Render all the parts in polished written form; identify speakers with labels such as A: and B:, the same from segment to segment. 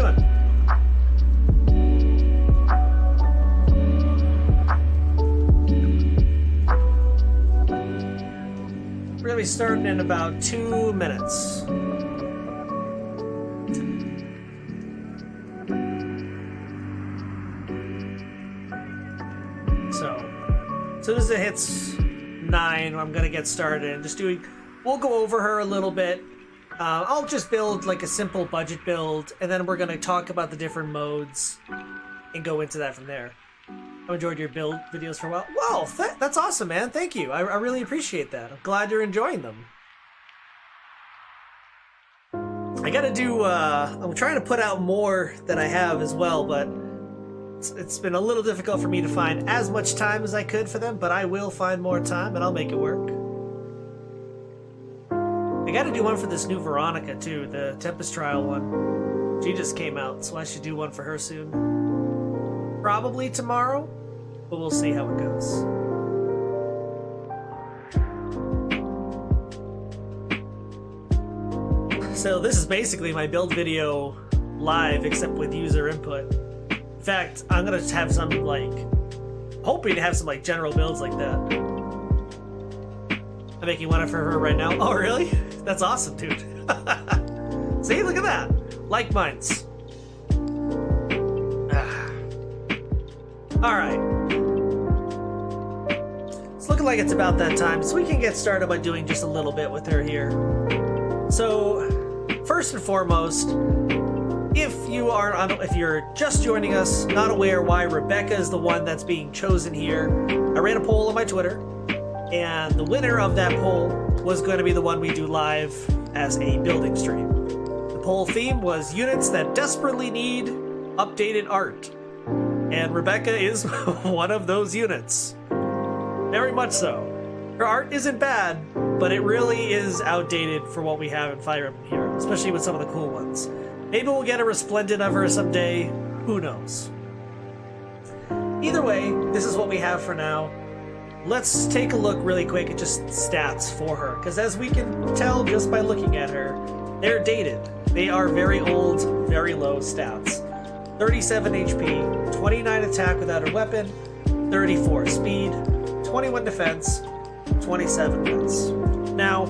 A: doing? We're gonna be starting in about 2 minutes. So, as soon as it hits 9, I'm gonna get started and just doing. We'll go over her a little bit. I'll just build like a simple budget build, and then we're gonna talk about the different modes and go into that from there. I've enjoyed your build videos for a while. Wow, that's awesome, man. Thank you. I really appreciate that. I'm glad you're enjoying them. I gotta do, I'm trying to put out more than I have as well, but it's been a little difficult for me to find as much time as I could for them, but I will find more time and I'll make it work. I gotta do one for this new Veronica too, the Tempest Trial one. She just came out, so I should do one for her soon. Probably tomorrow, but we'll see how it goes. So this is basically my build video live, except with user input. In fact, I'm gonna have some hoping to have some general builds like that. I'm making one for her right now. Oh really? That's awesome, dude. See, look at that. Like minds. Alright. It's looking like it's about that time, so we can get started by doing just a little bit with her here. So, first and foremost, if you're just joining us, not aware why Rebecca is the one that's being chosen here, I ran a poll on my Twitter, and the winner of that poll was going to be the one we do live as a building stream. The poll theme was units that desperately need updated art. And Rebecca is one of those units. Very much so. Her art isn't bad, but it really is outdated for what we have in Fire Emblem here, especially with some of the cool ones. Maybe we'll get a Resplendent of her someday. Who knows? Either way, this is what we have for now. Let's take a look really quick at just stats for her, because as we can tell just by looking at her, they're dated. They are very old, very low stats. 37 HP, 29 attack without a weapon, 34 speed, 21 defense, 27 wins. Now,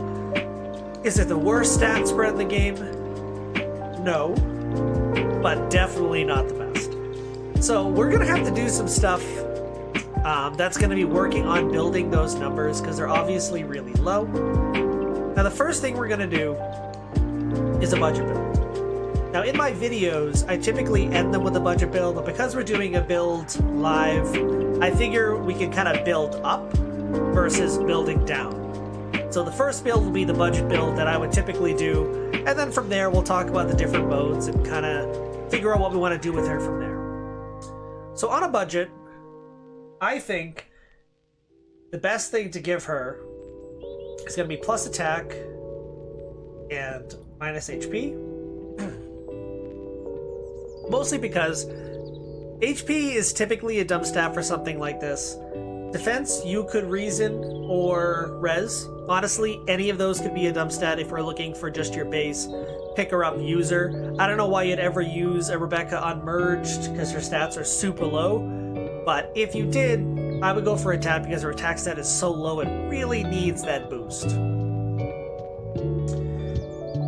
A: is it the worst stat spread in the game? No, but definitely not the best. So we're going to have to do some stuff that's going to be working on building those numbers because they're obviously really low. Now the first thing we're going to do is a budget build. Now in my videos, I typically end them with a budget build, but because we're doing a build live, I figure we can kind of build up versus building down. So the first build will be the budget build that I would typically do, and then from there we'll talk about the different modes and kind of figure out what we want to do with her from there. So on a budget, I think the best thing to give her is going to be plus attack and minus HP. Mostly because HP is typically a dumb stat for something like this. Defense, you could reason, or res. Honestly, any of those could be a dumb stat if we're looking for just your base picker-up user. I don't know why you'd ever use a Rebecca unmerged, because her stats are super low. But if you did, I would go for attack because her attack stat is so low it really needs that boost.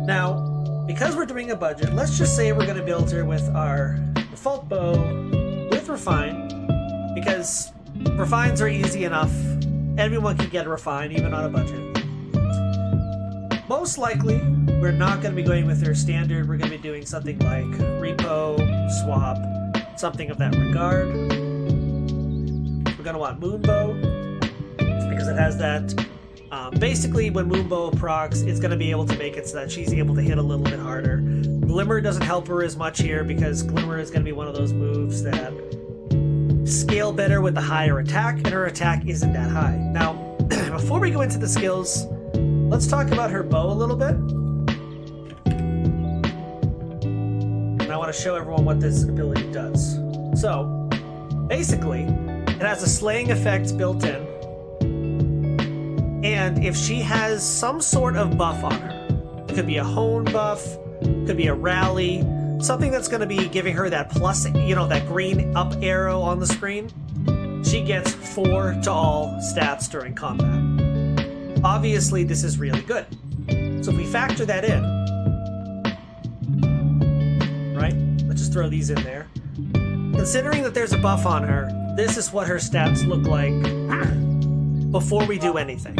A: Now, because we're doing a budget, let's just say we're going to build her with our default bow with Refine, because Refines are easy enough. Everyone can get a Refine, even on a budget. Most likely, we're not going to be going with her standard. We're going to be doing something like Repo, Swap, something of that regard. We're going to want Moonbow, because it has that. Basically, when Moonbow procs, it's going to be able to make it so that she's able to hit a little bit harder. Glimmer doesn't help her as much here because Glimmer is going to be one of those moves that scale better with the higher attack, and her attack isn't that high. Now, before we go into the skills, let's talk about her bow a little bit. And I want to show everyone what this ability does. So, basically, it has a slaying effect built in. And if she has some sort of buff on her, it could be a hone buff, could be a rally, something that's going to be giving her that plus, that green up arrow on the screen. She gets 4 to all stats during combat. Obviously, this is really good. So if we factor that in, right? Let's just throw these in there. Considering that there's a buff on her, this is what her stats look like before we do anything.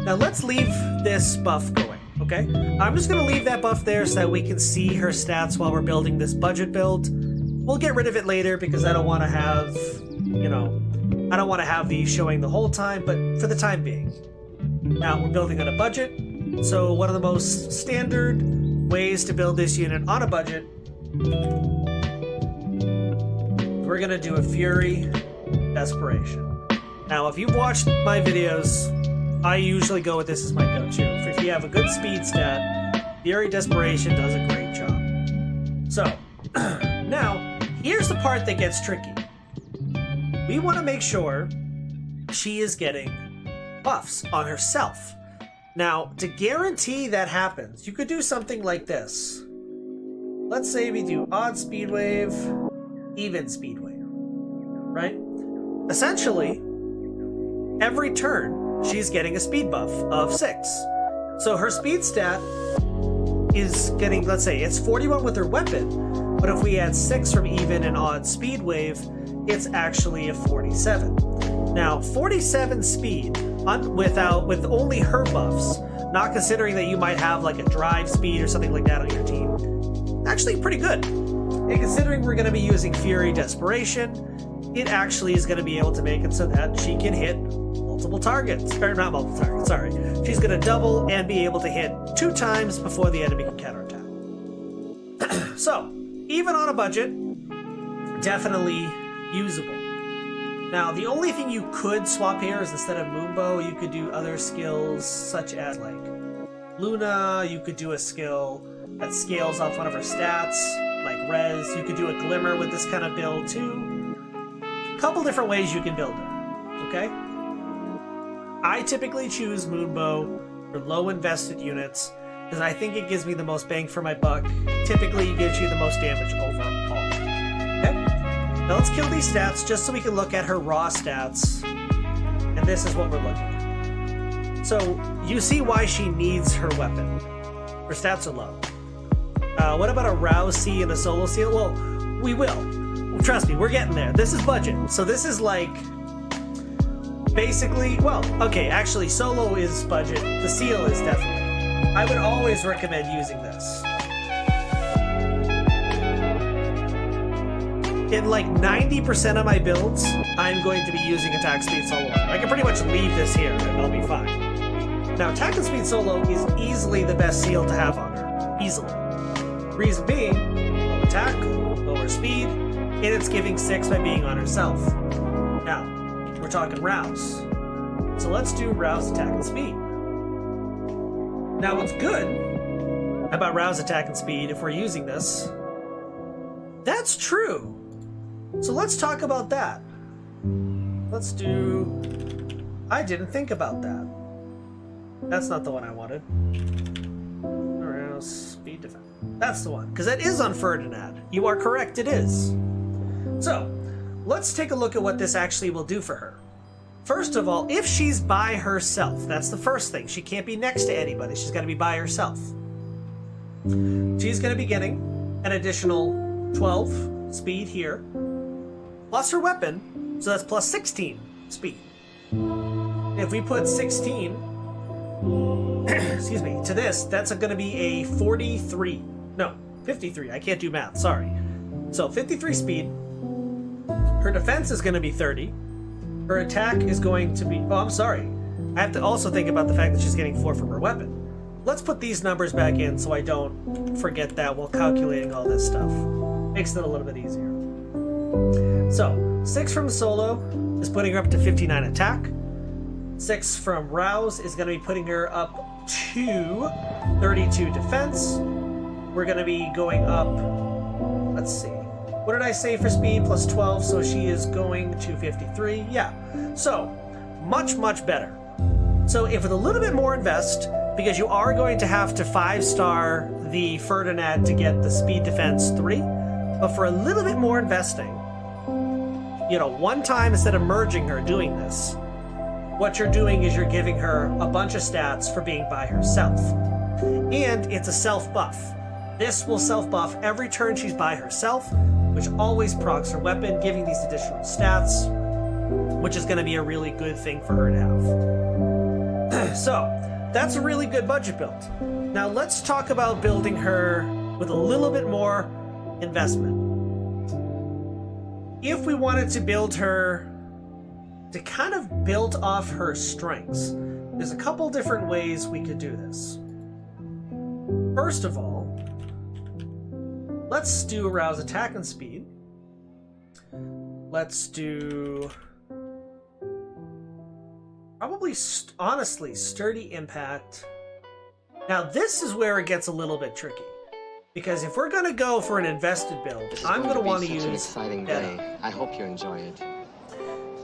A: Now let's leave this buff going, okay? I'm just going to leave that buff there so that we can see her stats while we're building this budget build. We'll get rid of it later because I don't want to have, I don't want to have these showing the whole time, but for the time being. Now, we're building on a budget, so one of the most standard ways to build this unit on a budget, we're going to do a Fury Desperation. Now, if you've watched my videos, I usually go with this as my go-to. If you have a good speed stat, Fury Desperation does a great job. So, now, here's the part that gets tricky. We want to make sure she is getting buffs on herself. Now, to guarantee that happens, you could do something like this. Let's say we do odd speed wave, even speed wave, right? Essentially, every turn, she's getting a speed buff of 6. So her speed stat is getting, let's say, it's 41 with her weapon, but if we add 6 from even and odd speed wave, it's actually a 47. Now, 47 speed with only her buffs, not considering that you might have like a drive speed or something like that on your team, actually pretty good. And considering we're going to be using Fury Desperation, it actually is going to be able to make it so that she can hit multiple targets, or not multiple targets, sorry. She's going to double and be able to hit 2 times before the enemy can counterattack. So, even on a budget, definitely usable. Now, the only thing you could swap here is instead of Moonbow, you could do other skills such as like Luna. You could do a skill that scales off one of her stats, like Rez. You could do a Glimmer with this kind of build too. A couple different ways you can build it, okay? I typically choose Moonbow for low invested units because I think it gives me the most bang for my buck. Typically, it gives you the most damage overall. Okay? Now let's kill these stats just so we can look at her raw stats. And this is what we're looking at. So you see why she needs her weapon. Her stats are low. What about a Rouse C and a Solo Seal? Well, we will. Trust me, we're getting there. This is budget. So this is like basically, well, okay, actually Solo is budget. The Seal is definitely. I would always recommend using this. In like 90% of my builds, I'm going to be using attack speed solo. I can pretty much leave this here and I'll be fine. Now, attack and speed solo is easily the best seal to have on her. Easily. Reason being, low attack, lower speed, and it's giving 6 by being on herself. Now, we're talking Rouse. So let's do Rouse attack and speed. Now, what's good about Rouse attack and speed if we're using this, that's true. So let's talk about that. Let's do... I didn't think about that. That's not the one I wanted. Around speed defense. That's the one, because that is on Ferdinand. You are correct, it is. So, let's take a look at what this actually will do for her. First of all, if she's by herself, that's the first thing. She can't be next to anybody. She's got to be by herself. She's going to be getting an additional 12 speed here, plus her weapon, so that's plus 16 speed. If we put 16, excuse me, to this, that's going to be a 43. No, 53. I can't do math, sorry. So 53 speed. Her defense is going to be 30. Her attack is going to be... Oh, I'm sorry. I have to also think about the fact that she's getting 4 from her weapon. Let's put these numbers back in so I don't forget that while calculating all this stuff. Makes it a little bit easier. So, 6 from Solo is putting her up to 59 attack. 6 from Rouse is going to be putting her up to 32 defense. We're going to be going up... Let's see. What did I say for speed? Plus 12, so she is going to 53. Yeah. So, much, much better. So, if with a little bit more invest, because you are going to have to 5-star the Ferdinand to get the speed defense 3, but for a little bit more investing, you know, one time instead of merging her doing this, what you're doing is you're giving her a bunch of stats for being by herself. And it's a self buff. This will self buff every turn she's by herself, which always procs her weapon, giving these additional stats, which is going to be a really good thing for her to have. So, that's a really good budget build. Now let's talk about building her with a little bit more investment. If we wanted to build her to kind of build off her strengths, there's a couple different ways we could do this. First of all, let's do arouse attack and speed. Let's do probably honestly sturdy impact. Now this is where it gets a little bit tricky, because if we're gonna go for an invested build, I'm gonna want to use
B: an exciting day. I hope you enjoy it.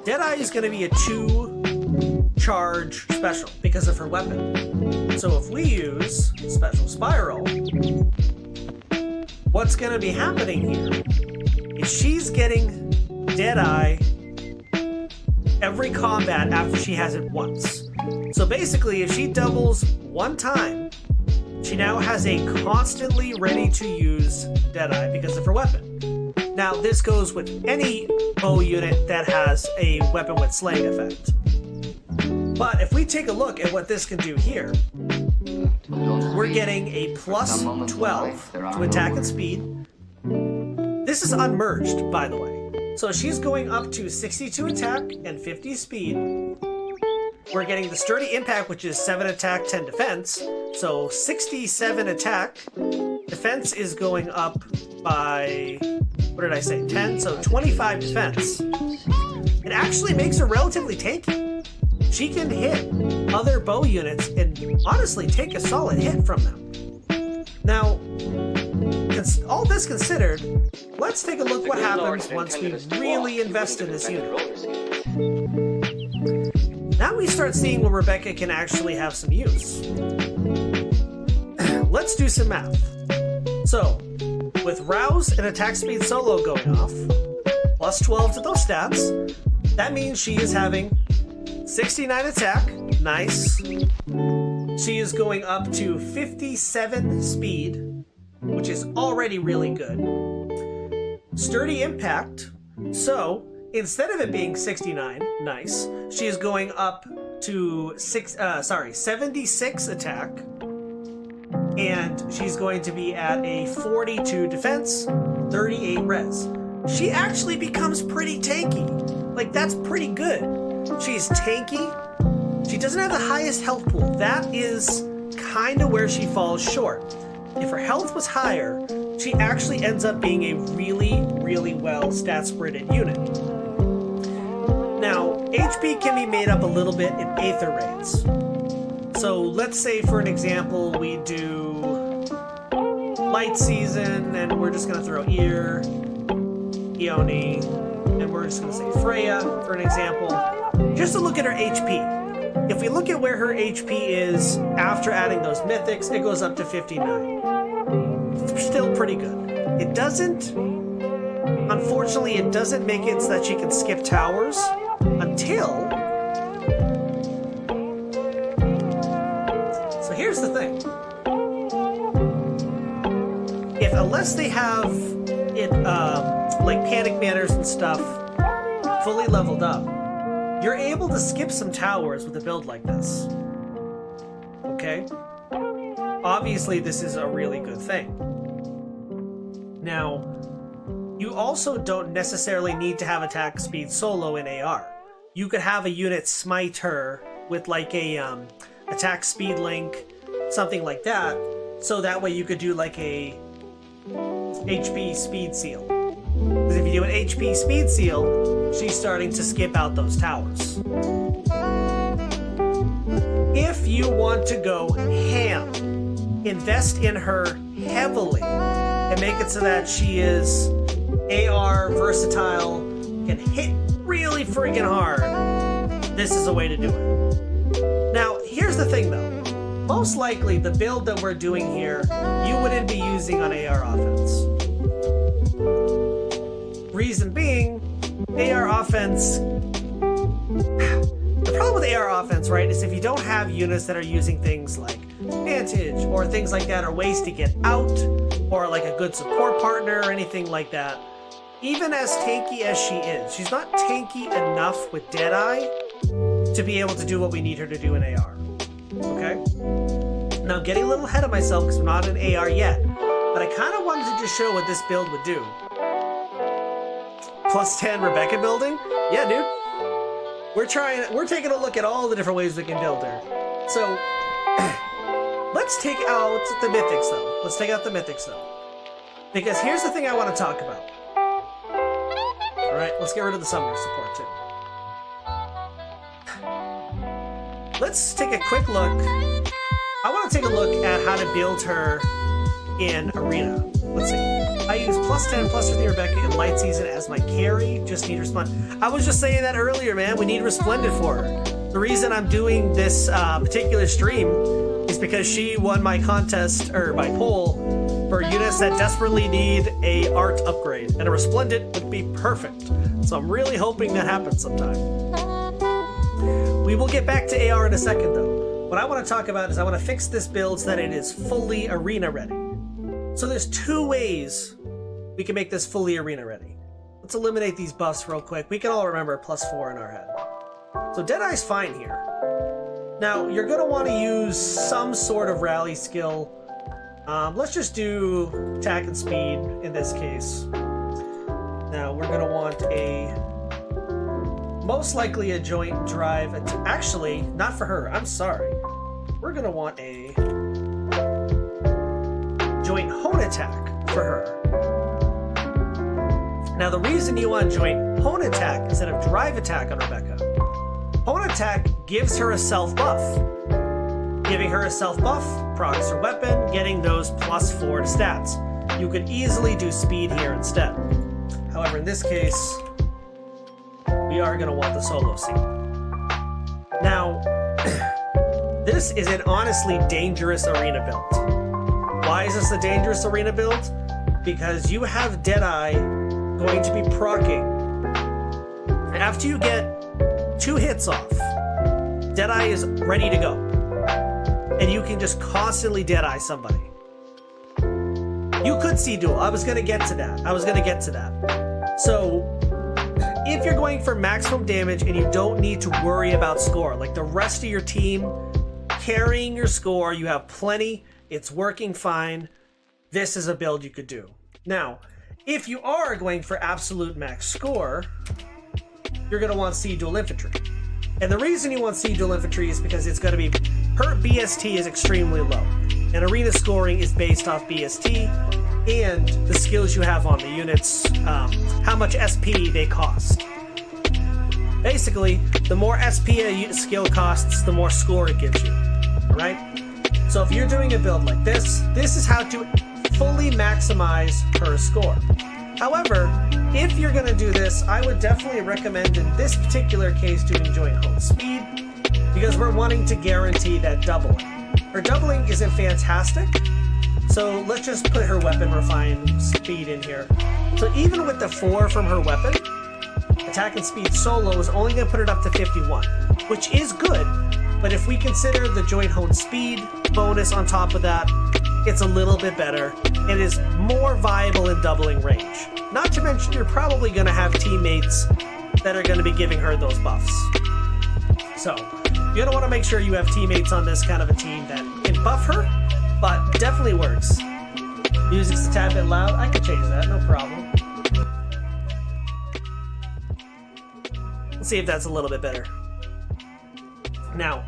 A: Deadeye is going to be a 2-charge special because of her weapon. So if we use Special Spiral, what's going to be happening here is she's getting Deadeye every combat after she has it once. So basically, if she doubles one time, she now has a constantly ready to use Deadeye because of her weapon. Now, this goes with any bow unit that has a weapon with slaying effect. But if we take a look at what this can do here, we're getting a plus 12 to attack and speed. This is unmerged, by the way. So she's going up to 62 attack and 50 speed. We're getting the sturdy impact, which is 7 attack, 10 defense. So 67 attack. Defense is going up by, what did I say, 10? So 25 defense. It actually makes her relatively tanky. She can hit other bow units and honestly take a solid hit from them. Now, all this considered, let's take a look what happens once we really invest in this unit. Now we start seeing where Rebecca can actually have some use. Let's do some math. So, with Rouse and Attack Speed Solo going off, plus 12 to those stats, that means she is having 69 attack, nice. She is going up to 57 speed, which is already really good. Sturdy impact, so instead of it being 69, nice, she is going up to 76 attack, and she's going to be at a 42 defense, 38 res. She actually becomes pretty tanky. Like, that's pretty good. She's tanky. She doesn't have the highest health pool. That is kind of where she falls short. If her health was higher, she actually ends up being a really, really well stat-spreaded unit. Now, HP can be made up a little bit in Aether raids. So let's say, for an example, we do Light Season, and we're just going to throw Ear, Eone, and we're just going to say Freya, for an example, just to look at her HP. If we look at where her HP is after adding those mythics, it goes up to 59. It's still pretty good. It doesn't, unfortunately, it doesn't make it so that she can skip towers until... So here's the thing. Unless they have it, like Panic Manners and stuff, fully leveled up, you're able to skip some towers with a build like this. Okay? Obviously, this is a really good thing. Now, you also don't necessarily need to have attack speed solo in AR. You could have a unit smite her with like a attack speed link, something like that, so that way you could do like a HP speed seal. Because if you do an HP speed seal, she's starting to skip out those towers. If you want to go ham, invest in her heavily and make it so that she is AR versatile, can hit really freaking hard, this is a way to do it. Now, here's the thing though. most likely the build that we're doing here, you wouldn't be using on AR offense. Reason being, AR offense... The problem with AR offense, right, is if you don't have units that are using things like Vantage or things like that, or ways to get out, or like a good support partner or anything like that, even as tanky as she is, she's not tanky enough with Deadeye to be able to do what we need her to do in AR. Okay? Now, I'm getting a little ahead of myself because we're not in AR yet, but I kind of wanted to just show what this build would do. Plus 10 Rebecca building? Yeah, dude. We're taking a look at all the different ways we can build her. So, let's take out the mythics though. Let's take out the mythics though. Because here's the thing I want to talk about. Alright, let's get rid of the summoner support too. Let's take a quick look. I want to take a look at how to build her in Arena. Let's see. I use plus 10, plus 15 Rebecca in Light Season as my carry. Just need Resplendent. I was just saying that earlier, man. We need Resplendent for her. The reason I'm doing this particular stream is because she won my contest, or my poll, for units that desperately need a art upgrade. And a Resplendent would be perfect. So I'm really hoping that happens sometime. We will get back to AR in a second, though. What I want to talk about is I want to fix this build so that it is fully Arena ready. So there's two ways we can make this fully Arena ready. Let's eliminate these buffs real quick. We can all remember +4 in our head. So Deadeye's fine here. Now, you're going to want to use some sort of rally skill. Let's just do attack and speed in this case. Now, we're going to want most likely a joint drive. Actually, not for her. I'm sorry. We're going to want a joint hone attack for her. Now, the reason you want joint hone attack instead of drive attack on Rebecca, hone attack gives her a self buff. Giving her a self buff procs her weapon, getting those +4 to stats. You could easily do speed here instead. However, in this case, we are going to want the solo seat. Now, this is an honestly dangerous arena build. Why is this a dangerous arena build? Because you have Deadeye going to be proccing. After you get 2 hits off, Deadeye is ready to go. And you can just constantly Deadeye somebody. You could see duel. I was going to get to that. So, if you're going for maximum damage and you don't need to worry about score, like the rest of your team carrying your score, you have plenty, it's working fine, this is a build you could do. Now, if you are going for absolute max score, you're going to want Sea Dual Infantry. And the reason you want Sea Dual Infantry is because it's going to be, her BST is extremely low. And arena scoring is based off BST and the skills you have on the units, how much SP they cost. Basically, the more SP a skill costs, the more score it gives you. Alright? So if you're doing a build like this, this is how to fully maximize her score. However, if you're going to do this, I would definitely recommend in this particular case doing joint hone speed, because we're wanting to guarantee that doubling. Her doubling isn't fantastic, so let's just put her weapon refine speed in here. So even with the 4 from her weapon, attack and speed solo is only going to put it up to 51, which is good, but if we consider the joint hone speed bonus on top of that, it's a little bit better. It is more viable in doubling range. Not to mention, you're probably going to have teammates that are going to be giving her those buffs. So, you're going to want to make sure you have teammates on this kind of a team that can buff her, but definitely works. Music's a tad bit loud. I can change that, no problem. Let's see if that's a little bit better. Now,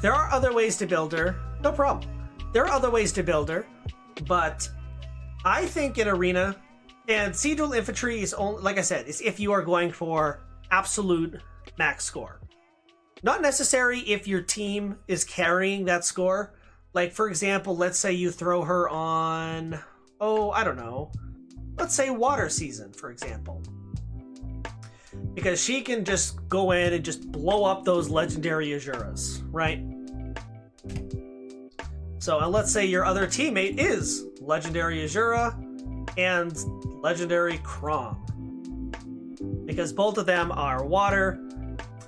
A: there are other ways to build her. No problem. There are other ways to build her, but I think in Arena, and Sea Dual Infantry is only, like I said, is if you are going for absolute max score. Not necessary if your team is carrying that score. Like, for example, let's say you throw her on, I don't know. Let's say Water Season, for example. Because she can just go in and just blow up those legendary Azuras, right? So, and let's say your other teammate is Legendary Azura and Legendary Chrom, because both of them are water,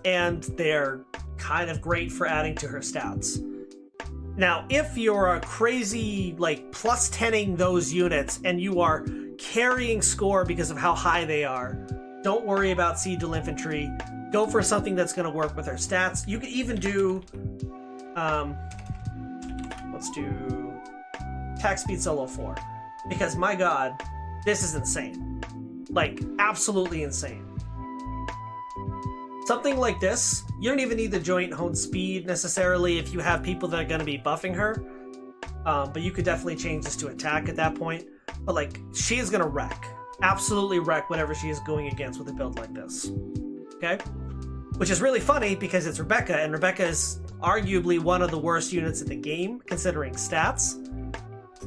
A: and they're kind of great for adding to her stats. Now, if you're a crazy, like, plus 10ing those units, and you are carrying score because of how high they are, don't worry about Siege Infantry. Go for something that's going to work with her stats. You could even do, let's do attack speed solo 4, because my god, this is insane. Like, absolutely insane. Something like this, you don't even need the joint hone speed necessarily if you have people that are going to be buffing her, but you could definitely change this to attack at that point. But like, she is going to wreck, absolutely wreck whatever she is going against with a build like this. Okay? Which is really funny because it's Rebecca, and Rebecca is arguably one of the worst units in the game considering stats.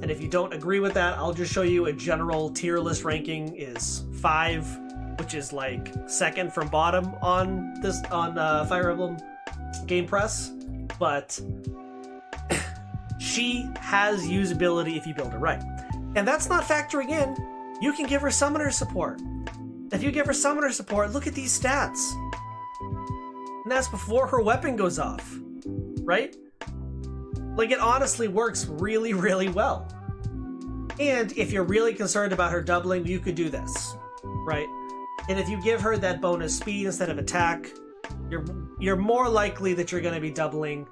A: And if you don't agree with that, I'll just show you a general tier list ranking is 5, which is like second from bottom on this Fire Emblem Game Press. But she has usability if you build it right. And that's not factoring in, you can give her summoner support. If you give her summoner support, look at these stats. And that's before her weapon goes off, right? Like, it honestly works really, really well. And if you're really concerned about her doubling, you could do this, right? And if you give her that bonus speed instead of attack, you're more likely that you're going to be doubling,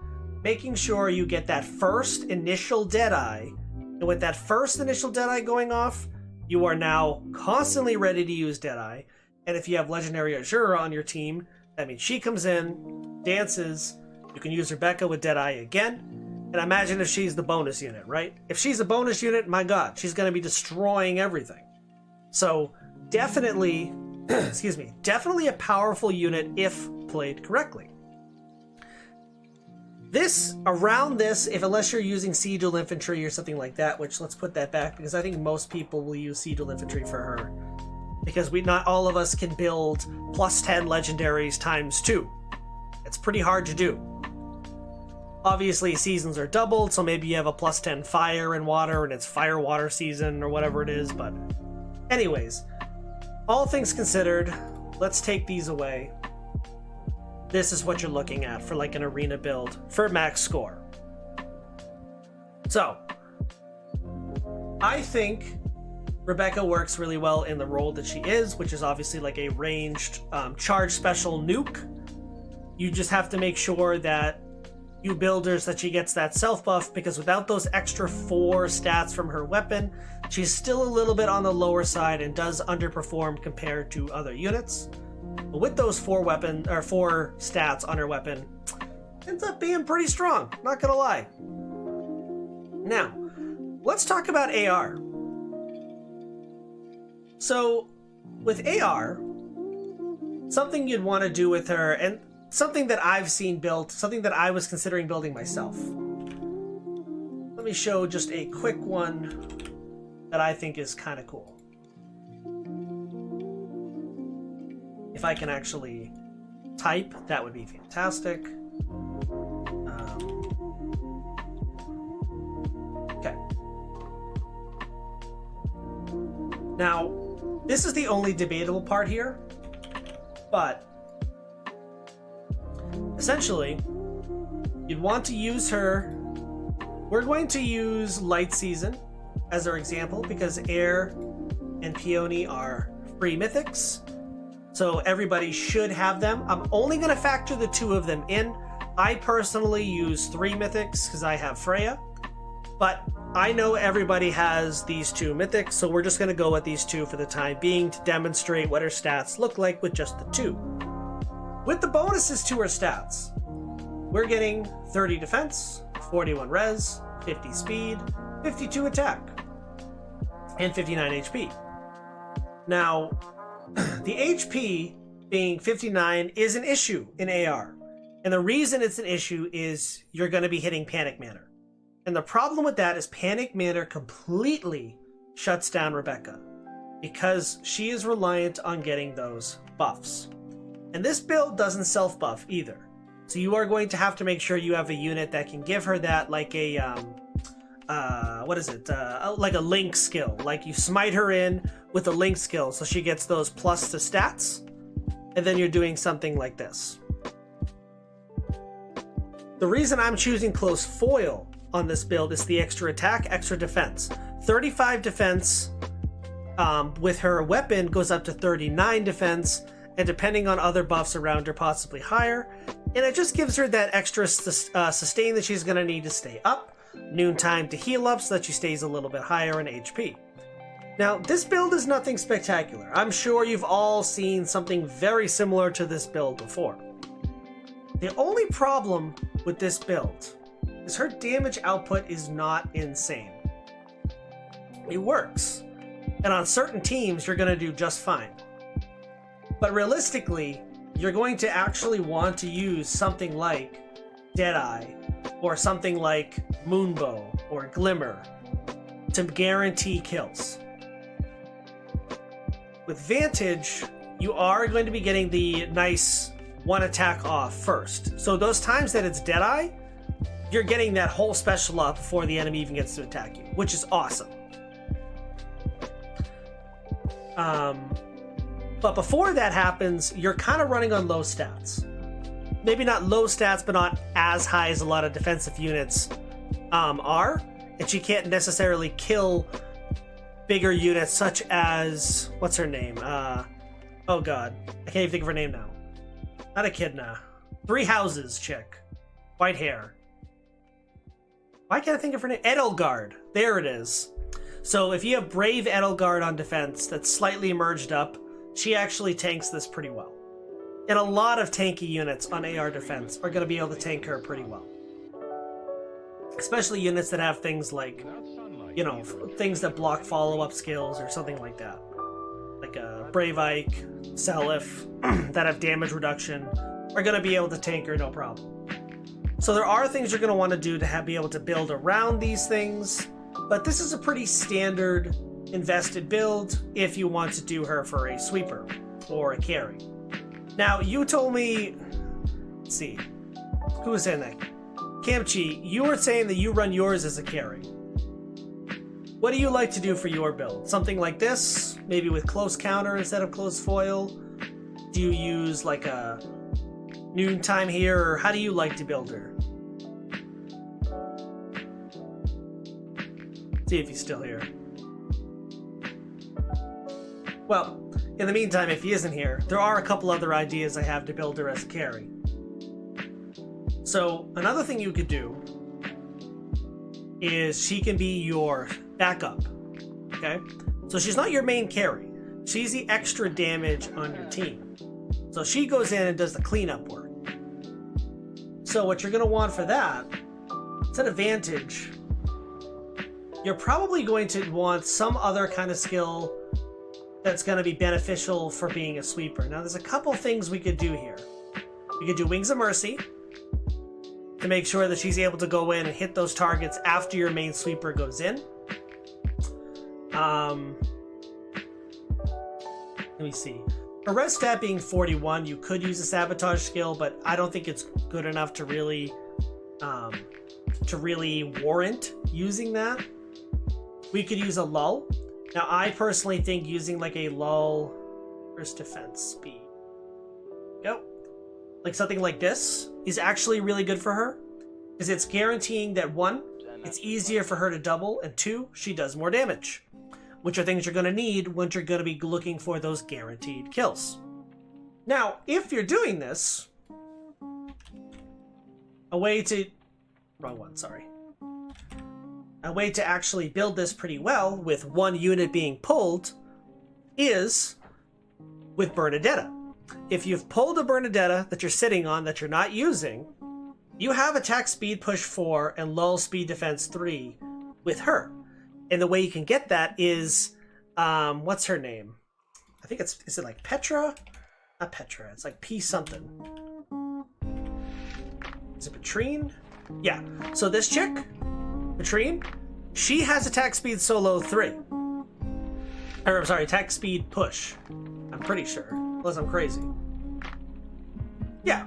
A: making sure you get that first initial Deadeye. And with that first initial Deadeye going off, you are now constantly ready to use Deadeye. And if you have Legendary Azura on your team, that means she comes in, dances, you can use Rebecca with Deadeye again. And imagine if she's the bonus unit, right? If she's a bonus unit, my god, she's going to be destroying everything. So definitely, excuse me, definitely a powerful unit if played correctly. This, around this, unless you're using Siege Infantry or something like that, which let's put that back because I think most people will use Siege Infantry for her. Because not all of us can build plus 10 legendaries times 2. It's pretty hard to do. Obviously, seasons are doubled, so maybe you have a plus 10 fire and water, and it's fire water season or whatever it is, but anyways, all things considered, let's take these away. This is what you're looking at for like an arena build for max score. So, I think Rebecca works really well in the role that she is, which is obviously like a ranged charge special nuke. You just have to make sure that you builders that she gets that self buff, because without those extra 4 stats from her weapon, she's still a little bit on the lower side and does underperform compared to other units. But with those 4 stats on her weapon, ends up being pretty strong, not gonna lie. Now, let's talk about AR. So, with AR, something you'd want to do with her, and something that I've seen built, something that I was considering building myself. Let me show just a quick one that I think is kind of cool. If I can actually type, that would be fantastic. Okay. Now, this is the only debatable part here, but essentially, you'd want to use her. We're going to use Light Season as our example because Air and Peony are free mythics. So everybody should have them. I'm only going to factor the 2 of them in. I personally use 3 mythics because I have Freya. But I know everybody has these 2 mythics, so we're just going to go with these 2 for the time being to demonstrate what her stats look like with just the 2. With the bonuses to her stats, we're getting 30 defense, 41 res, 50 speed, 52 attack, and 59 HP. Now, the HP being 59 is an issue in AR. And the reason it's an issue is you're going to be hitting Panic Manor. And the problem with that is Panic Manor completely shuts down Rebecca because she is reliant on getting those buffs. And this build doesn't self-buff either. So you are going to have to make sure you have a unit that can give her that, like a what is it? Like a link skill. Like you smite her in with a link skill, so she gets those plus to stats, and then you're doing something like this. The reason I'm choosing close foil on this build is the extra attack, extra defense. 35 defense with her weapon goes up to 39 defense, and depending on other buffs around her, possibly higher. And it just gives her that extra sustain that she's going to need to stay up, noontime to heal up so that she stays a little bit higher in HP. Now, this build is nothing spectacular. I'm sure you've all seen something very similar to this build before. The only problem with this build is her damage output is not insane. It works, and on certain teams you're going to do just fine. But realistically, you're going to actually want to use something like Deadeye, or something like Moonbow, or Glimmer, to guarantee kills. With Vantage, you are going to be getting the nice one attack off first. So those times that it's Deadeye, you're getting that whole special off before the enemy even gets to attack you, which is awesome. But before that happens, you're kind of running on low stats. Maybe not low stats, but not as high as a lot of defensive units are. And she can't necessarily kill bigger units such as... What's her name? Oh god. I can't even think of her name now. Not Echidna. Three Houses chick. White hair. Why can't I think of her name? Edelgard. There it is. So if you have Brave Edelgard on defense that's slightly merged up, she actually tanks this pretty well. And a lot of tanky units on AR defense are going to be able to tank her pretty well. Especially units that have things like, you know, things that block follow-up skills or something like that. Like Brave Ike, Salif, that have damage reduction, are going to be able to tank her no problem. So there are things you're going to want to do to be able to build around these things, but this is a pretty standard invested build if you want to do her for a sweeper or a carry. Now, you told me... Let's see. Who was saying that? Kamchi, you were saying that you run yours as a carry. What do you like to do for your build? Something like this? Maybe with close counter instead of close foil? Do you use like a noontime here, or how do you like to build her? See if he's still here. Well, in the meantime, if he isn't here, there are a couple other ideas I have to build her as a carry. So, another thing you could do is she can be your backup, okay? So she's not your main carry. She's the extra damage on your team. So she goes in and does the cleanup work. So what you're going to want for that, instead of Vantage, you're probably going to want some other kind of skill that's going to be beneficial for being a sweeper. Now, there's a couple things we could do here. We could do Wings of Mercy to make sure that she's able to go in and hit those targets after your main sweeper goes in. Let me see. Arrest Stat being 41, you could use a Sabotage skill, but I don't think it's good enough to really warrant using that. We could use a lull. Now, I personally think using like a lull first defense speed. Go. Like something like this is actually really good for her, because it's guaranteeing that 1, it's easier for her to double, and 2, she does more damage, which are things you're going to need when you're going to be looking for those guaranteed kills. Now, if you're doing this, a way to actually build this pretty well with 1 unit being pulled is with Bernadetta. If you've pulled a Bernadetta that you're sitting on that you're not using, you have attack speed push 4 and lull speed defense 3 with her. And the way you can get that is, what's her name? I think is it like Petra? Not Petra, it's like P something. Is it Petrine? Yeah, so this chick, Petrine, she has attack speed solo 3. Or, I'm sorry, attack speed push. I'm pretty sure, unless I'm crazy. Yeah,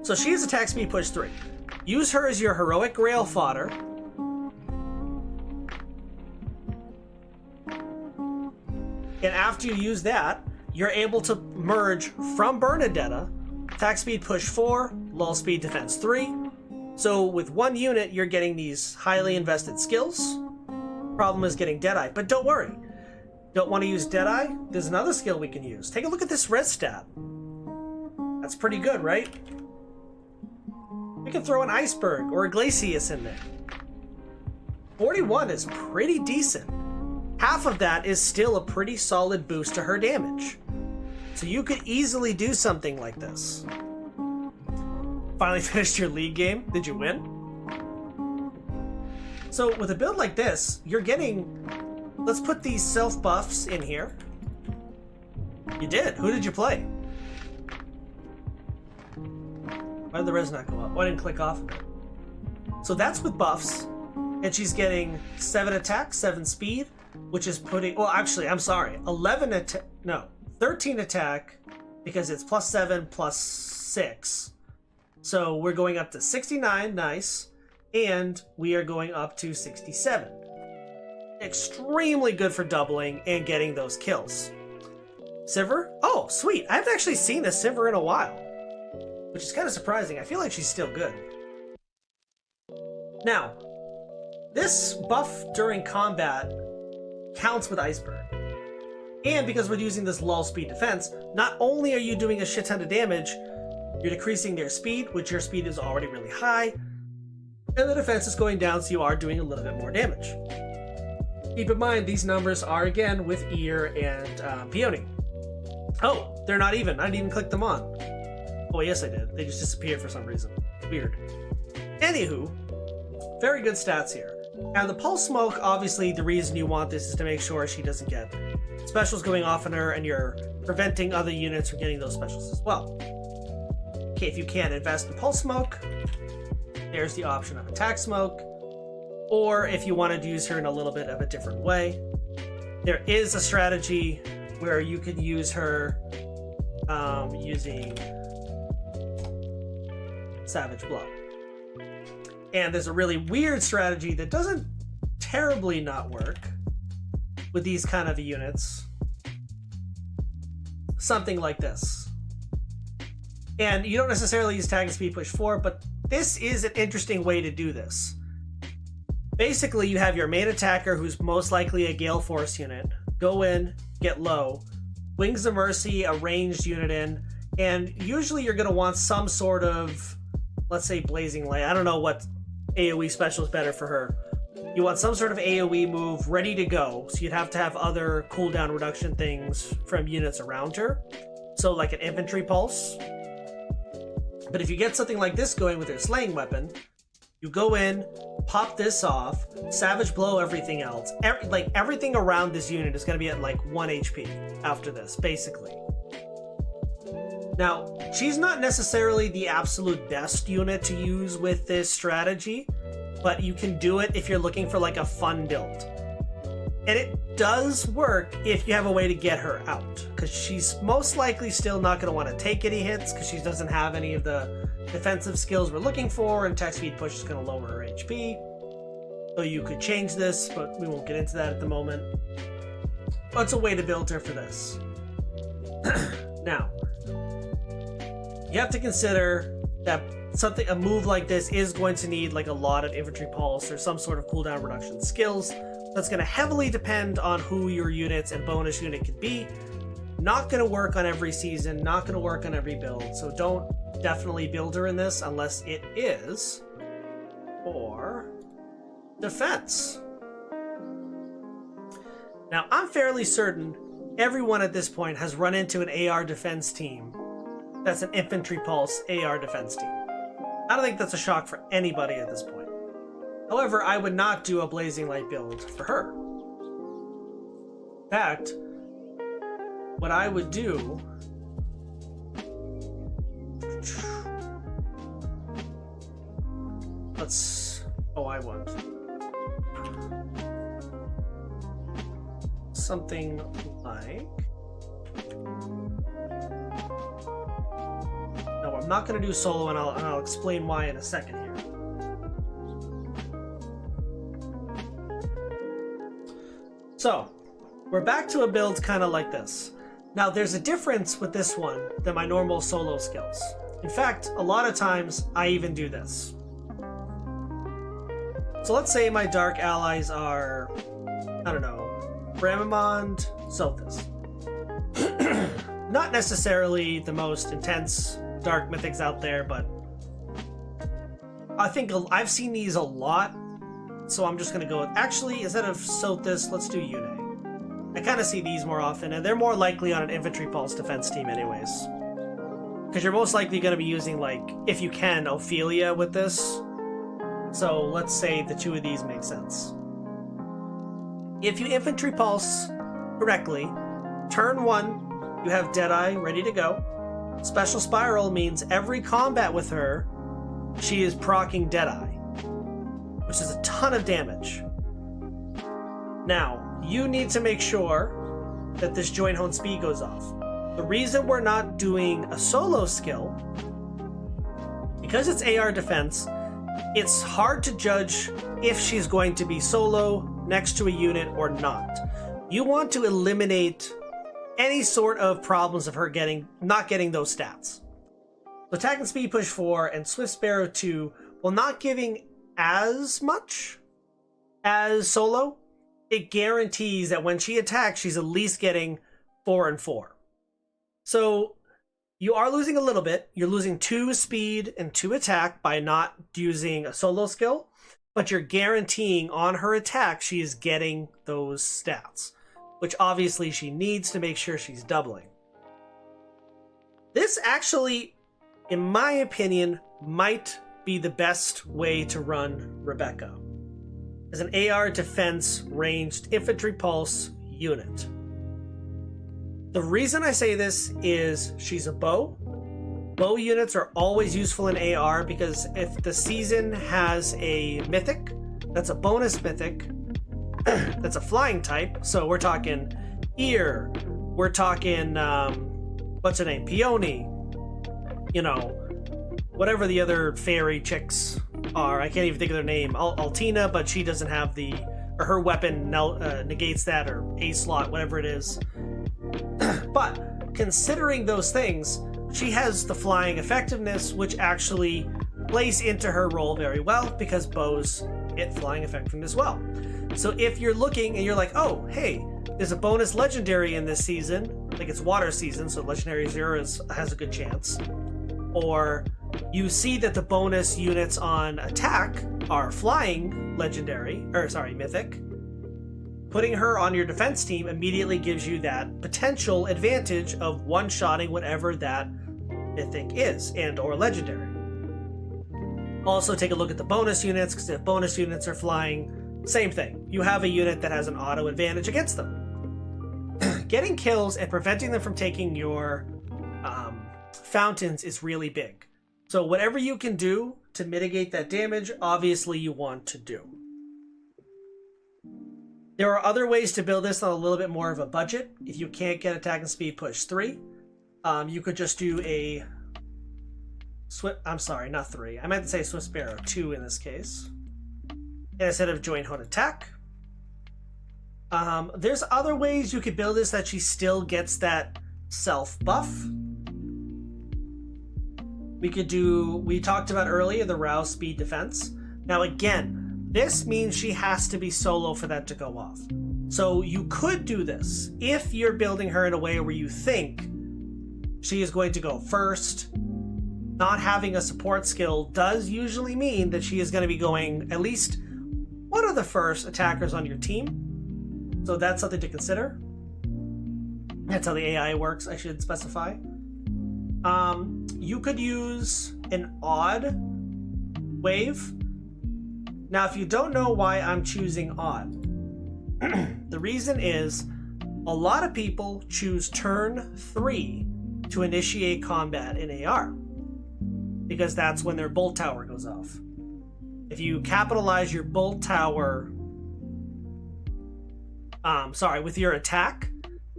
A: so she has attack speed push 3. Use her as your heroic grail fodder. after you use that, you're able to merge from Bernadetta, attack speed push 4, lull speed defense 3. So with one unit, you're getting these highly invested skills. Problem is getting Deadeye, but don't worry. Don't want to use Deadeye? There's another skill we can use. Take a look at this res stat. That's pretty good, right? We can throw an Iceberg or a Glacius in there. 41 is pretty decent. Half of that is still a pretty solid boost to her damage. So you could easily do something like this. Finally finished your league game. Did you win? So with a build like this, you're getting... Let's put these self buffs in here. You did. Who did you play? Why did the res not go up? Why didn't it click off of it? So that's with buffs. And she's getting 7 attack, 7 speed, which is putting... Well, actually, I'm sorry. 11 attack... No. 13 attack, because it's plus 7, plus 6. So we're going up to 69. Nice. And we are going up to 67. Extremely good for doubling and getting those kills. Sivir? Oh, sweet. I haven't actually seen a Sivir in a while, which is kind of surprising. I feel like she's still good. Now, this buff during combat counts with Iceberg. And because we're using this lull speed defense, not only are you doing a shit ton of damage, you're decreasing their speed, which your speed is already really high, and the defense is going down, so you are doing a little bit more damage. Keep in mind, these numbers are, again, with Ear and Peony. Oh, they're not even. I didn't even click them on. Oh, yes, I did. They just disappeared for some reason. Weird. Anywho, very good stats here. Now, the Pulse Smoke, obviously, the reason you want this is to make sure she doesn't get specials going off on her, and you're preventing other units from getting those specials as well. Okay, if you can't invest in Pulse Smoke, there's the option of Attack Smoke. Or if you wanted to use her in a little bit of a different way, there is a strategy where you could use her using Savage Blow. And there's a really weird strategy that doesn't terribly not work with these kind of units. Something like this. And you don't necessarily use Tag and Speed Push 4, but this is an interesting way to do this. Basically, you have your main attacker, who's most likely a Gale Force unit, go in, get low, Wings of Mercy, a ranged unit in, and usually you're going to want some sort of, let's say, Blazing Light. I don't know what AoE special is better for her. You want some sort of AoE move ready to go, so you'd have to have other cooldown reduction things from units around her. So like an Infantry Pulse. But if you get something like this going with her Slaying Weapon, you go in, pop this off, Savage Blow everything else. Everything around this unit is going to be at like 1 HP after this, basically. Now, she's not necessarily the absolute best unit to use with this strategy, but you can do it if you're looking for like a fun build. And it does work if you have a way to get her out, because she's most likely still not going to want to take any hits because she doesn't have any of the defensive skills we're looking for, and Attack Speed Push is going to lower her HP. So you could change this, but we won't get into that at the moment. But it's a way to build her for this. Now, you have to consider that a move like this is going to need like a lot of Infantry Pulse or some sort of cooldown reduction skills. That's going to heavily depend on who your units and bonus unit could be. Not going to work on every season, not going to work on every build, so don't definitely build her in this unless it is for defense. Now, I'm fairly certain everyone at this point has run into an AR defense team that's an Infantry Pulse AR defense team. I don't think that's a shock for anybody at this point. However, I would not do a Blazing Light build for her. In fact, what I would do... Oh, I want something like... No, I'm not going to do solo, and I'll explain why in a second here. So, we're back to a build kind of like this. Now, there's a difference with this one than my normal solo skills. In fact, a lot of times I even do this. So let's say my dark allies are, I don't know, Bramamond, Sothis. Not necessarily the most intense dark mythics out there, but I think I've seen these a lot, so I'm just going to go with... Actually, instead of Sothis, let's do Yune. I kind of see these more often, and they're more likely on an infantry pulse defense team anyways. Because you're most likely going to be using, like, if you can, Ophelia with this. So let's say the two of these make sense. If you infantry pulse correctly, turn 1, you have Deadeye ready to go. Special Spiral means every combat with her, she is proccing Deadeye, which is a ton of damage. Now, you need to make sure that this Joint Hone speed goes off. The reason we're not doing a solo skill, because it's AR defense, it's hard to judge if she's going to be solo next to a unit or not. You want to eliminate any sort of problems of her not getting those stats. So Attack and Speed Push 4 and Swift Sparrow 2, while not giving as much as solo, it guarantees that when she attacks, she's at least getting 4 and 4. So you are losing a little bit. You're losing 2 speed and 2 attack by not using a solo skill, but you're guaranteeing on her attack she is getting those stats, which obviously she needs to make sure she's doubling. This actually, in my opinion, might be the best way to run Rebecca as an AR defense ranged infantry pulse unit. The reason I say this is she's a bow. Bow units are always useful in AR because if the season has a mythic, that's a bonus mythic, that's a flying type, so we're talking Ear, we're talking, what's her name, Peony, you know, whatever the other fairy chicks are, I can't even think of their name, Altina, but she doesn't have or her weapon negates that, or A slot, whatever it is. But considering those things, she has the flying effectiveness, which actually plays into her role very well because bows get flying effectiveness as well. So if you're looking and you're like, oh, hey, there's a bonus legendary in this season, like it's water season, so legendary 0 has a good chance, or you see that the bonus units on attack are flying legendary, or sorry, mythic, putting her on your defense team immediately gives you that potential advantage of one-shotting whatever that mythic is and or legendary. Also take a look at the bonus units, because if bonus units are flying, same thing. You have a unit that has an auto advantage against them. Getting kills and preventing them from taking your fountains is really big. So whatever you can do to mitigate that damage, obviously you want to do. There are other ways to build this on a little bit more of a budget. If you can't get Attack and Speed Push 3, you could just do a I'm sorry, not 3. I meant to say Swift Sparrow 2 in this case. And instead of Joint Hone Attack. There's other ways you could build this that she still gets that self buff. We talked about earlier the Rouse Speed Defense. Now again, this means she has to be solo for that to go off. So you could do this if you're building her in a way where you think she is going to go first. Not having a support skill does usually mean that she is going to be going at least one of the first attackers on your team. So that's something to consider. That's how the AI works, I should specify. You could use an odd wave. Now, if you don't know why I'm choosing odd, the reason is a lot of people choose turn 3 to initiate combat in AR because that's when their bolt tower goes off. If you capitalize your bolt tower, with your attack,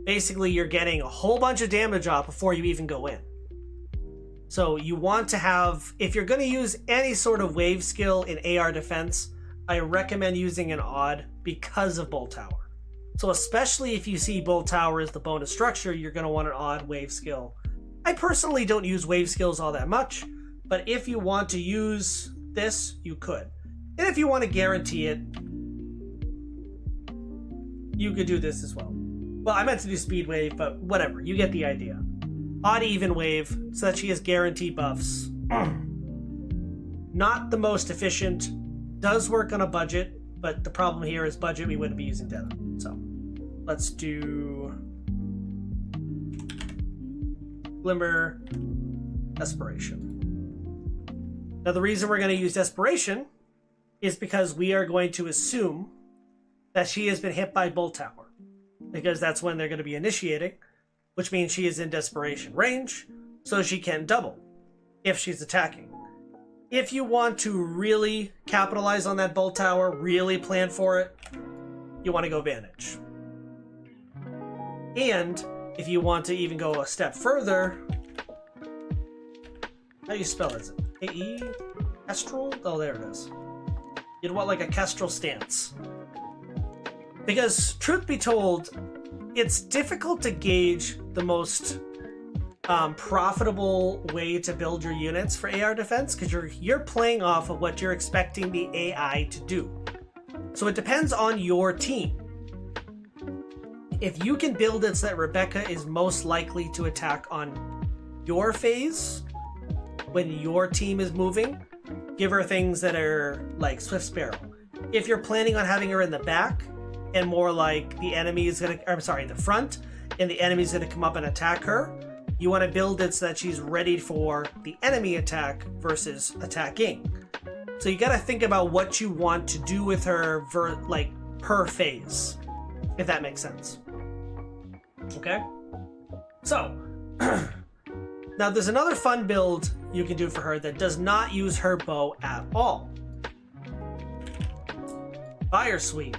A: basically you're getting a whole bunch of damage off before you even go in. So you want to have, if you're going to use any sort of wave skill in AR defense, I recommend using an odd because of bolt tower. So especially if you see Bolt Tower as the bonus structure, you're going to want an odd wave skill. I personally don't use wave skills all that much, but if you want to use this, you could. And if you want to guarantee it, you could do this as well. Well, I meant to do speed wave, but whatever. You get the idea. Odd even wave, so that she has guaranteed buffs. Not the most efficient. Does work on a budget, but the problem here is budget. We wouldn't be using Denim. So let's do Glimmer Desperation. Now the reason we're going to use Desperation is because we are going to assume that she has been hit by Bolt Tower, because that's when they're going to be initiating, which means she is in desperation range, so she can double if she's attacking. If you want to really capitalize on that Bolt Tower, really plan for it, you want to go Vantage. And if you want to even go a step further, how do you spell it? Is it A-E? Kestrel? Oh, there it is. You'd want like a Kestrel stance. Because, truth be told, it's difficult to gauge the most profitable way to build your units for AR defense, because you're playing off of what you're expecting the AI to do. So it depends on your team. If you can build it so that Rebecca is most likely to attack on your phase when your team is moving, give her things that are like Swift Sparrow. If you're planning on having her in the back, and more like the enemy is gonna, the front, and the enemy is gonna come up and attack her, you want to build it so that she's ready for the enemy attack versus attacking. So you got to think about what you want to do with her per phase, if that makes sense. Okay? So, now there's another fun build you can do for her that does not use her bow at all. Fire Sweep.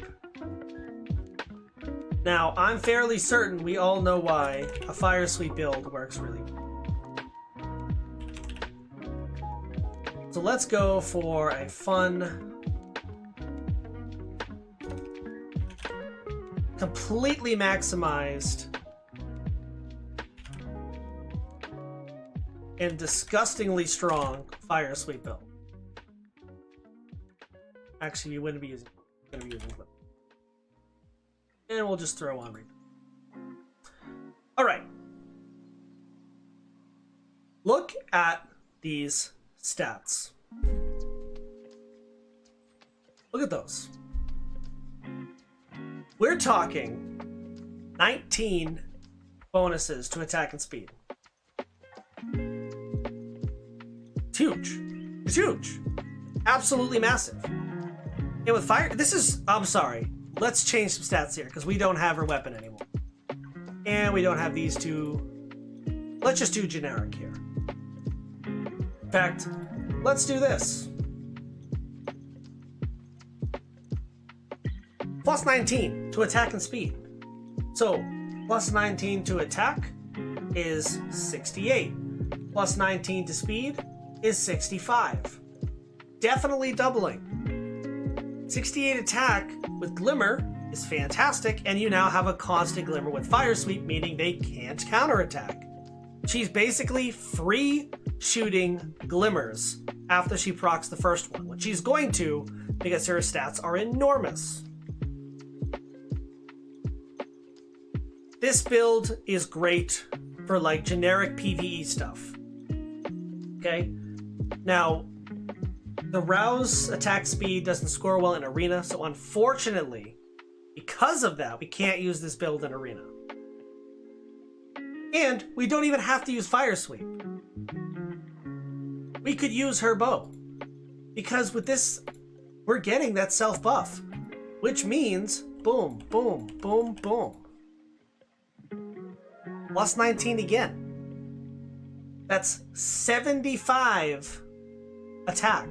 A: Now, I'm fairly certain we all know why a Fire Sweep build works really well. So let's go for a fun, completely maximized, and disgustingly strong Fire Sweep build. Actually, you wouldn't be using it. And we'll just throw on Reaper. Alright. Look at these stats. Look at those. We're talking 19 bonuses to attack and speed. It's huge. It's huge. Absolutely massive. And with fire, I'm sorry. Let's change some stats here, because we don't have her weapon anymore. And we don't have these two. Let's just do generic here. In fact, let's do this. Plus 19 to attack and speed. So, plus 19 to attack is 68. Plus 19 to speed is 65. Definitely doubling. 68 attack with Glimmer is fantastic, and you now have a constant Glimmer with Fire Sweep, meaning they can't counterattack. She's basically free shooting Glimmers after she procs the first one, which she's going to because her stats are enormous. This build is great for like generic PvE stuff. Okay? Now, the Rouse attack speed doesn't score well in Arena, so unfortunately, because of that, we can't use this build in Arena. And we don't even have to use Fire Sweep. We could use her bow. Because with this, we're getting that self-buff. Which means, boom, boom, boom, boom. Plus 19 again. That's 75 attack.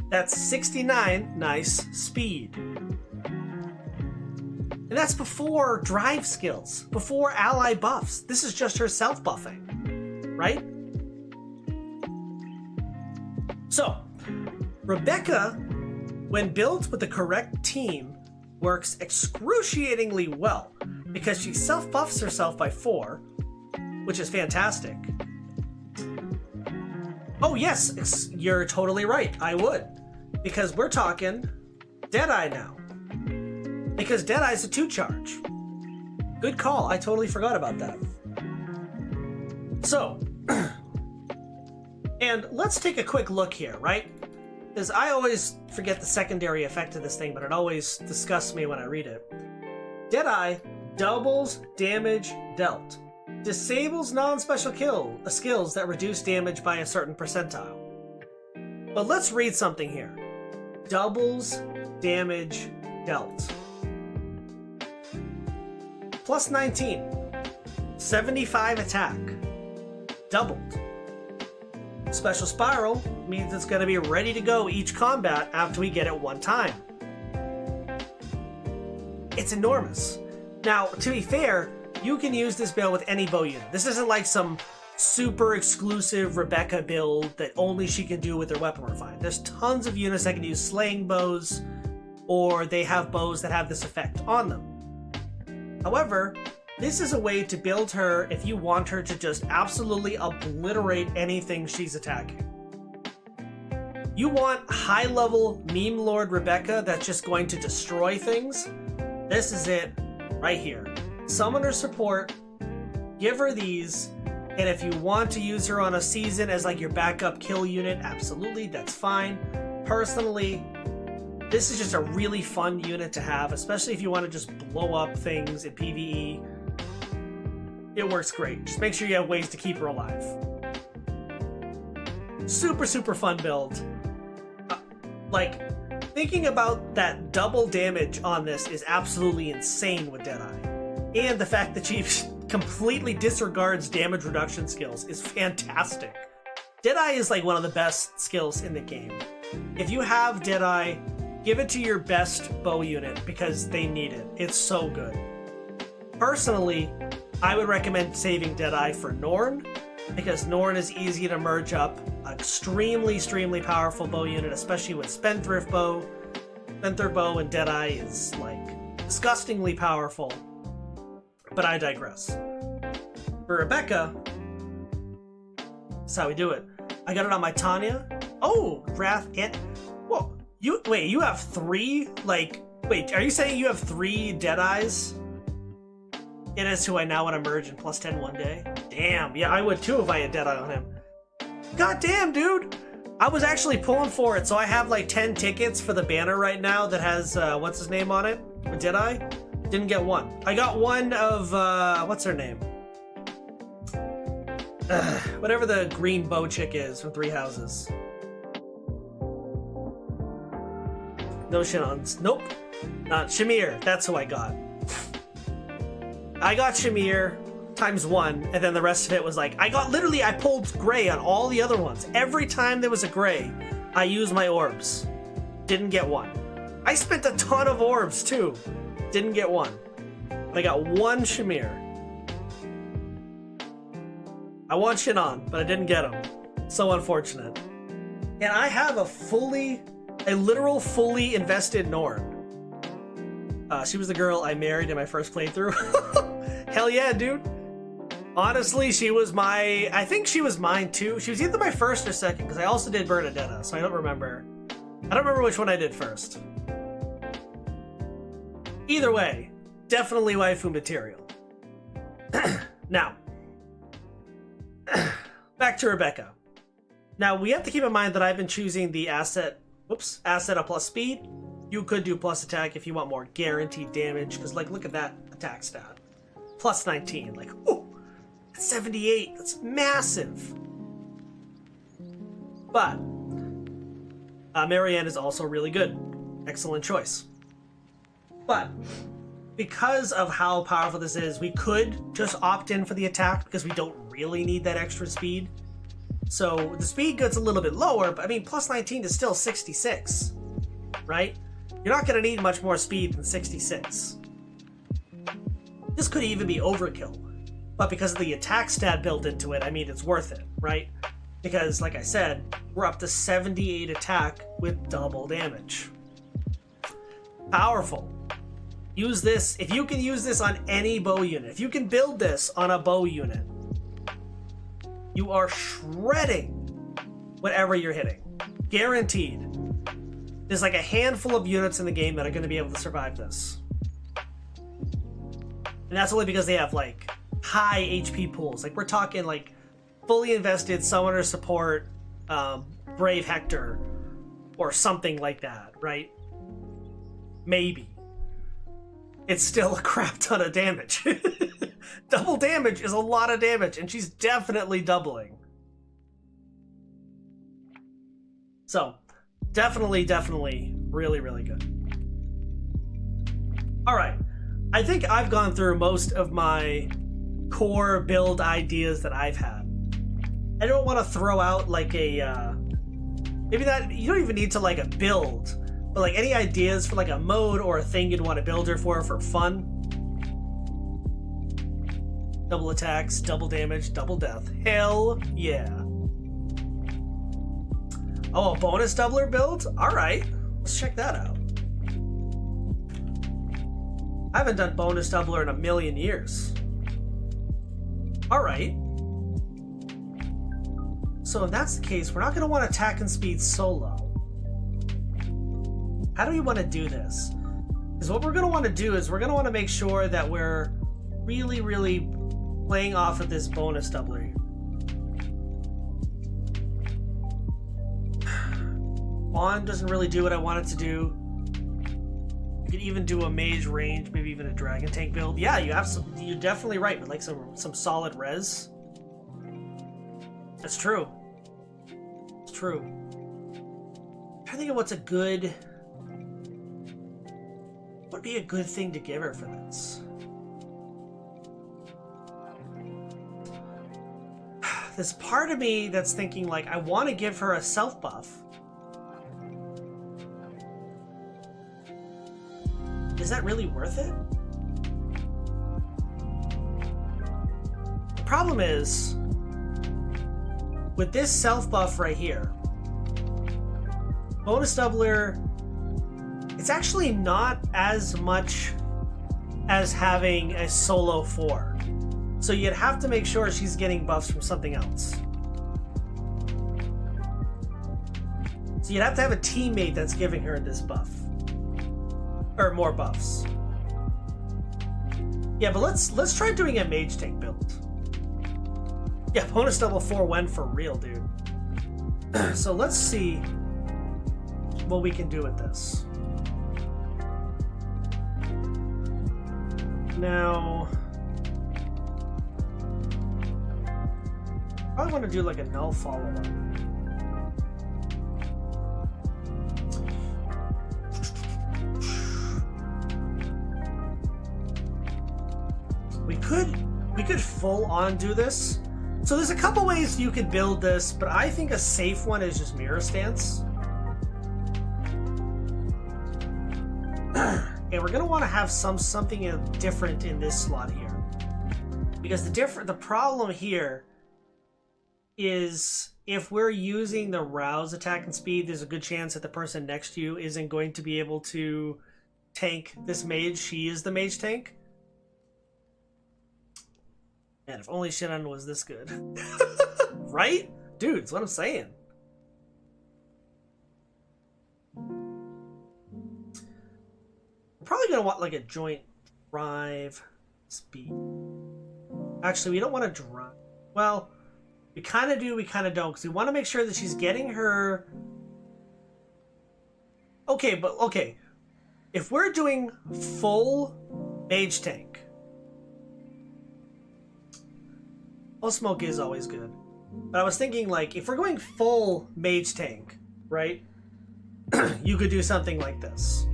A: That's 69 nice speed. And that's before drive skills, before ally buffs. This is just her self-buffing, right? So, Rebecca, when built with the correct team, works excruciatingly well because she self-buffs herself by 4, which is fantastic. Oh yes, you're totally right, I would. Because we're talking Deadeye now. Because Deadeye's a 2-charge. Good call, I totally forgot about that. So, and let's take a quick look here, right? Because I always forget the secondary effect of this thing, but it always disgusts me when I read it. Deadeye doubles damage dealt. Disables non-special skills that reduce damage by a certain percentile. But let's read something here. Doubles damage dealt. Plus 19. 75 attack. Doubled. Special Spiral means it's going to be ready to go each combat after we get it one time. It's enormous. Now, to be fair, you can use this build with any bow unit. This isn't like some super exclusive Rebecca build that only she can do with her weapon refine. There's tons of units that can use slaying bows, or they have bows that have this effect on them. However, this is a way to build her if you want her to just absolutely obliterate anything she's attacking. You want high-level meme lord Rebecca that's just going to destroy things? This is it right here. Summon her support, give her these, and if you want to use her on a season as like your backup kill unit, absolutely, that's fine. Personally, this is just a really fun unit to have, especially if you want to just blow up things in PvE. It works great. Just make sure you have ways to keep her alive. Super, super fun build. Thinking about that double damage on this is absolutely insane with Deadeye. And the fact that she completely disregards damage reduction skills is fantastic. Deadeye is like one of the best skills in the game. If you have Deadeye, give it to your best bow unit because they need it. It's so good. Personally, I would recommend saving Deadeye for Norn, because Norn is easy to merge up. Extremely, extremely powerful bow unit, especially with Spendthrift Bow. Spendthrift Bow and Deadeye is, disgustingly powerful. But I digress. For Rebecca, that's how we do it. I got it on my Tanya. Oh, Wrath it. Whoa, you have 3? Wait, are you saying you have 3 Deadeyes? It is who I now want to merge in plus 10 one day. Damn, yeah, I would too if I had Deadeye on him. God damn, dude! I was actually pulling for it, so I have 10 tickets for the banner right now that has, what's his name on it? With Deadeye? Didn't get one. I got one of, what's her name? Whatever the green bow chick is from Three Houses. No Shinons. Nope. Not Shamir. That's who I got. I got Shamir times 1, and then the rest of it was I pulled gray on all the other ones. Every time there was a gray, I used my orbs. Didn't get one. I spent a ton of orbs too. Didn't get one. I got one Shamir. I want Shinon, but I didn't get him. So unfortunate. And I have a literal fully invested Norn. She was the girl I married in my first playthrough. Hell yeah, dude. Honestly, I think she was mine too. She was either my first or second, because I also did Bernadetta, so I don't remember which one I did first. Either way, definitely waifu material. Now, back to Rebecca. Now, we have to keep in mind that I've been choosing the asset of plus speed. You could do plus attack if you want more guaranteed damage, because look at that attack stat. Plus 19, ooh, that's 78, that's massive. But, Marianne is also really good. Excellent choice. But, because of how powerful this is, we could just opt in for the attack, because we don't really need that extra speed. So, the speed gets a little bit lower, but plus 19 is still 66, right? You're not going to need much more speed than 66. This could even be overkill. But because of the attack stat built into it, it's worth it, right? Because, like I said, we're up to 78 attack with double damage. Powerful. Use this. If you can use this on any bow unit, if you can build this on a bow unit, you are shredding whatever you're hitting. Guaranteed. There's like a handful of units in the game that are going to be able to survive this. And that's only because they have like high HP pools. Like we're talking like fully invested summoner support, Brave Hector, or something like that, right? Maybe. It's still a crap ton of damage. Double damage is a lot of damage, and she's definitely doubling. So, definitely, really, really good. Alright, I think I've gone through most of my core build ideas that I've had. I don't want to throw out like a, maybe that, you don't even need to like a build, but like any ideas for like a mode or a thing you'd want to build her for fun. Double attacks, double damage, double death. Hell yeah. Oh, a bonus doubler build? Alright, let's check that out. I haven't done bonus doubler in a million years. Alright. So if that's the case, we're not going to want attack and speed solo. How do we want to do this? Because what we're going to want to do is we're going to want to make sure that we're really, really playing off of this bonus doubler. Bond doesn't really do what I want it to do. You could even do a mage range, maybe even a dragon tank build. Yeah, you have some. You're definitely right, with like some solid res. That's true. It's true. I'm trying to think of what's a good. What would be a good thing to give her for this? There's part of me that's thinking like I want to give her a self buff. Is that really worth it? The problem is with this self buff right here, bonus doubler, it's actually not as much as having a solo 4. So you'd have to make sure she's getting buffs from something else. So you'd have to have a teammate that's giving her this buff. Or more buffs. Yeah, but let's try doing a mage tank build. Yeah, bonus double 4 when for real, dude. So let's see what we can do with this. Now, I want to do like a null follow-up. We could full on do this. So there's a couple ways you could build this, but I think a safe one is just mirror stance. And we're gonna want to have something different in this slot here, because the problem here is if we're using the rouse attack and speed, there's a good chance that the person next to you isn't going to be able to tank this mage. She is the mage tank. Man, if only Shin'en was this good. Right? Dude, that's what I'm saying. We're probably going to want like a joint drive speed. Actually, we don't want to drive. Well, we kind of do, we kind of don't, because we want to make sure that she's getting her... Okay, but okay. If we're doing full mage tank, full smoke is always good. But I was thinking, like, if we're going full mage tank, right? You could do something like this.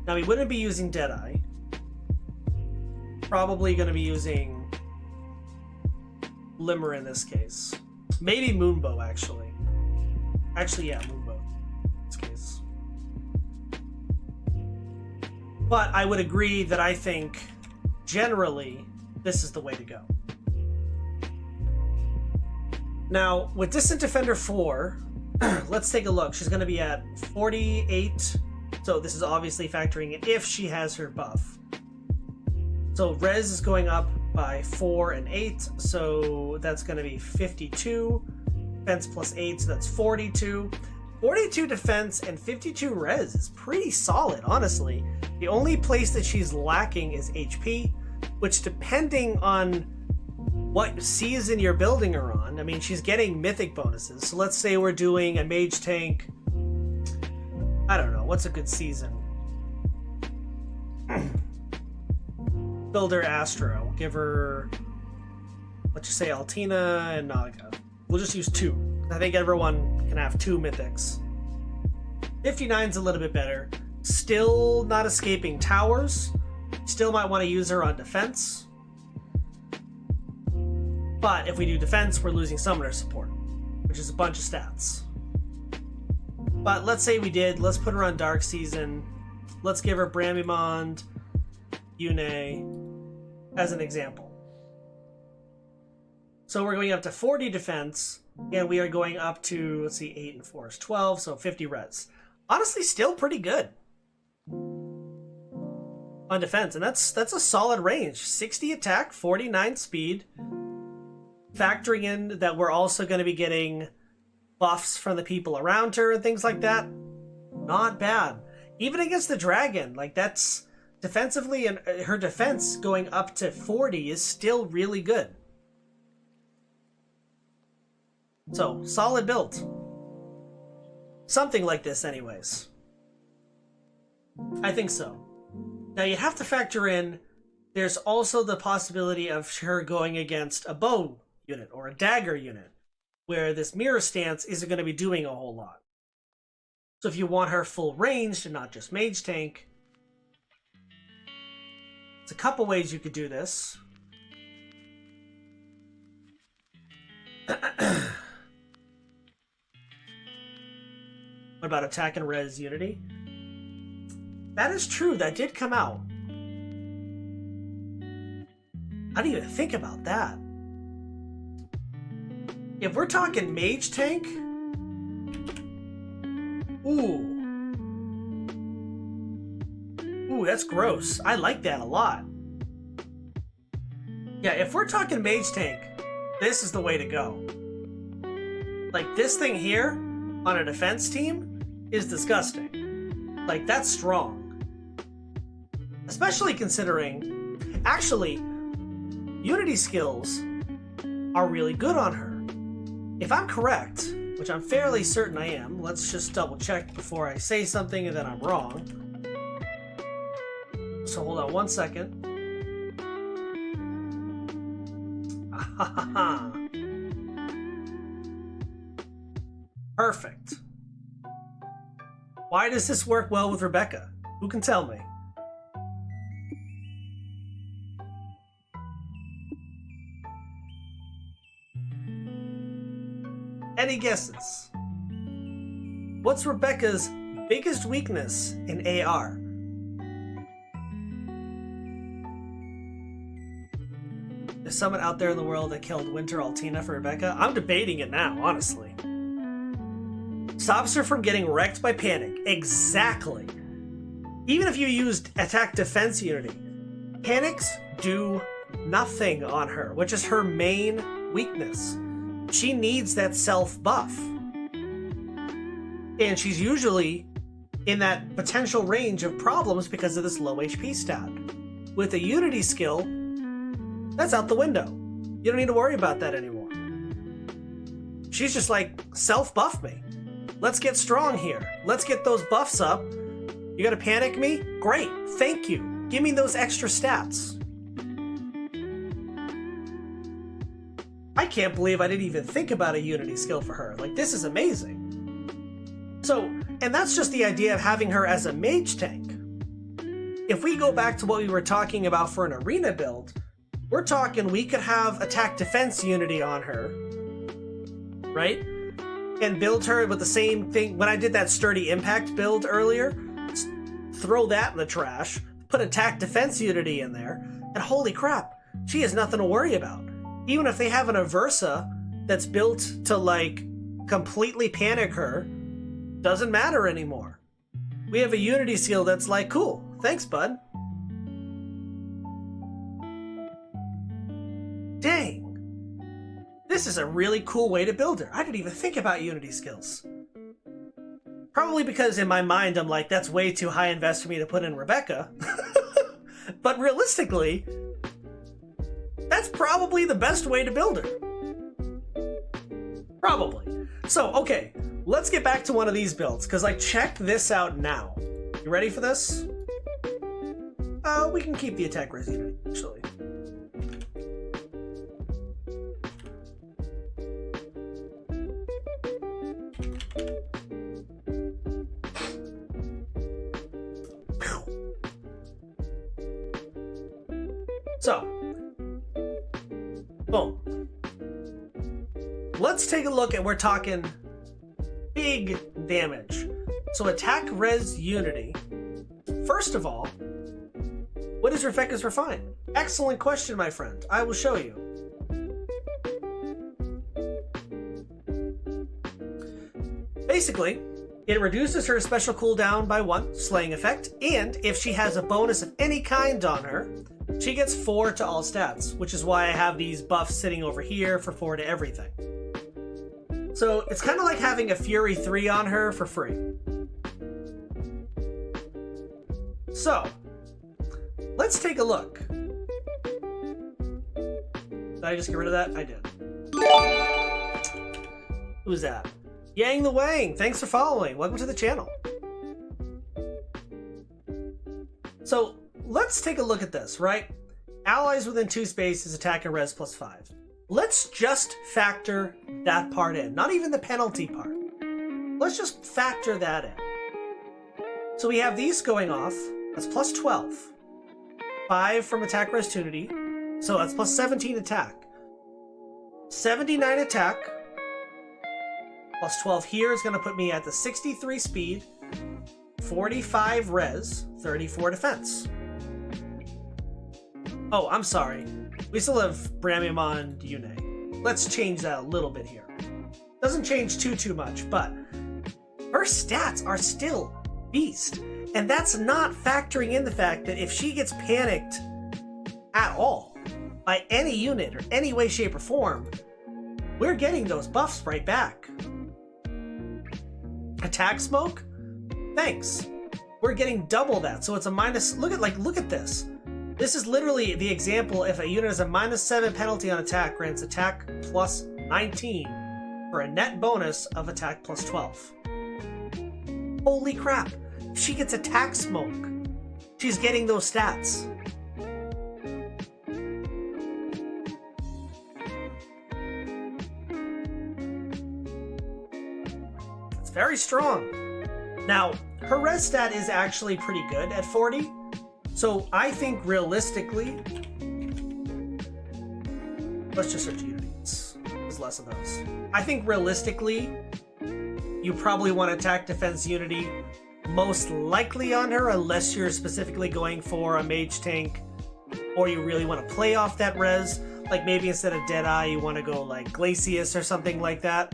A: Now, we wouldn't be using Deadeye. Probably going to be using Limmer in this case. Maybe Moonbow, actually. Actually, yeah, Moonbow in this case. But I would agree that I think, generally, this is the way to go. Now, with Distant Defender 4, let's take a look. She's going to be at 48 So this is obviously factoring in if she has her buff. So res is going up by 4 and 8, so that's going to be 52. Defense plus 8, so that's 42. 42 defense and 52 res is pretty solid, honestly. The only place that she's lacking is HP, which depending on what season you're building her on, I mean, she's getting mythic bonuses. So let's say we're doing a mage tank. I don't know, what's a good season? Builder Astro. Give her, let's just say Altina and Naga. We'll just use 2. I think everyone can have 2 mythics. 59's a little bit better. Still not escaping towers. Still might want to use her on defense. But if we do defense, we're losing summoner support, which is a bunch of stats. But let's say we did. Let's put her on Dark Season. Let's give her Bramimond, Yune, as an example. So we're going up to 40 defense, and we are going up to, let's see, 8 and 4 is 12, so 50 res. Honestly, still pretty good on defense, and that's a solid range. 60 attack, 49 speed. Factoring in that we're also going to be getting buffs from the people around her and things like that, not bad. Even against the dragon, like that's defensively, and her defense going up to 40 is still really good. So, solid build. Something like this anyways. I think so. Now you have to factor in, there's also the possibility of her going against a bow unit or a dagger unit, where this mirror stance isn't going to be doing a whole lot. So if you want her full ranged and not just mage tank, there's a couple ways you could do this. What about attack and res unity? That is true, that did come out. I didn't even think about that. If we're talking mage tank, ooh, that's gross. I like that a lot. Yeah, if we're talking mage tank, this is the way to go. Like this thing here on a defense team is disgusting. Like that's strong. Especially considering, actually, Unity skills are really good on her. If I'm correct, which I'm fairly certain I am, let's just double check before I say something and then I'm wrong. So hold on one second. Perfect. Why does this work well with Rebecca? Who can tell me? Any guesses? What's Rebecca's biggest weakness in AR? There's someone out there in the world that killed Winter Altina for Rebecca. I'm debating it now, honestly. Stops her from getting wrecked by panic. Exactly. Even if you used attack defense unity, panics do nothing on her, which is her main weakness. She needs that self buff. And she's usually in that potential range of problems because of this low HP stat. With a unity skill, that's out the window. You don't need to worry about that anymore. She's just like, self buff me. Let's get strong here. Let's get those buffs up. You gotta panic me? Great, thank you. Give me those extra stats. I can't believe I didn't even think about a unity skill for her. Like, this is amazing. So, and that's just the idea of having her as a mage tank. If we go back to what we were talking about for an arena build, we're talking we could have attack defense unity on her, right? And build her with the same thing. When I did that sturdy impact build earlier, throw that in the trash, put attack defense unity in there, and holy crap, she has nothing to worry about. Even if they have an Aversa that's built to like completely panic her, doesn't matter anymore. we have a unity skill that's like, cool, thanks, bud. Dang. This is a really cool way to build her. I didn't even think about unity skills. Probably because in my mind I'm like, that's way too high invest for me to put in Rebecca. But realistically, that's probably the best way to build her. Probably. So, okay, let's get back to one of these builds, because check this out now. You ready for this? We can keep the attack res unity, actually. So, boom. Let's take a look at, we're talking big damage. So attack res unity. First of all, what is Rebecca's Refine? Excellent question, my friend. I will show you. Basically, it reduces her special cooldown by 1, slaying effect, and if she has a bonus of any kind on her, she gets 4 to all stats, which is why I have these buffs sitting over here for 4 to everything. So it's kind of like having a Fury 3 on her for free. So, let's take a look. Did I just get rid of that? I did. Who's that? Yang the Wang, thanks for following. Welcome to the channel. So, let's take a look at this, right? Allies within 2 spaces attack and res plus 5. Let's just factor that part in, not even the penalty part. Let's just factor that in. So we have these going off, that's plus 12. 5 from attack res unity, so that's plus 17 attack. 79 attack, plus 12 here is going to put me at the 63 speed, 45 res, 34 defense. Oh, I'm sorry. We still have Bramimon and Yune. Let's change that a little bit here. Doesn't change too much, but her stats are still beast. And that's not factoring in the fact that if she gets panicked at all by any unit or any way, shape, or form, we're getting those buffs right back. Attack smoke? Thanks. We're getting double that, so it's a minus. Look at this. This is literally the example if a unit has a minus 7 penalty on attack, grants attack plus 19 for a net bonus of attack plus 12. Holy crap. If she gets attack smoke, she's getting those stats. It's very strong. Now, her res stat is actually pretty good at 40. So I think realistically, let's just search units. There's less of those. I think realistically, you probably want attack defense unity most likely on her, unless you're specifically going for a mage tank, or you really want to play off that res. Like maybe instead of Deadeye, you want to go like Glacius or something like that,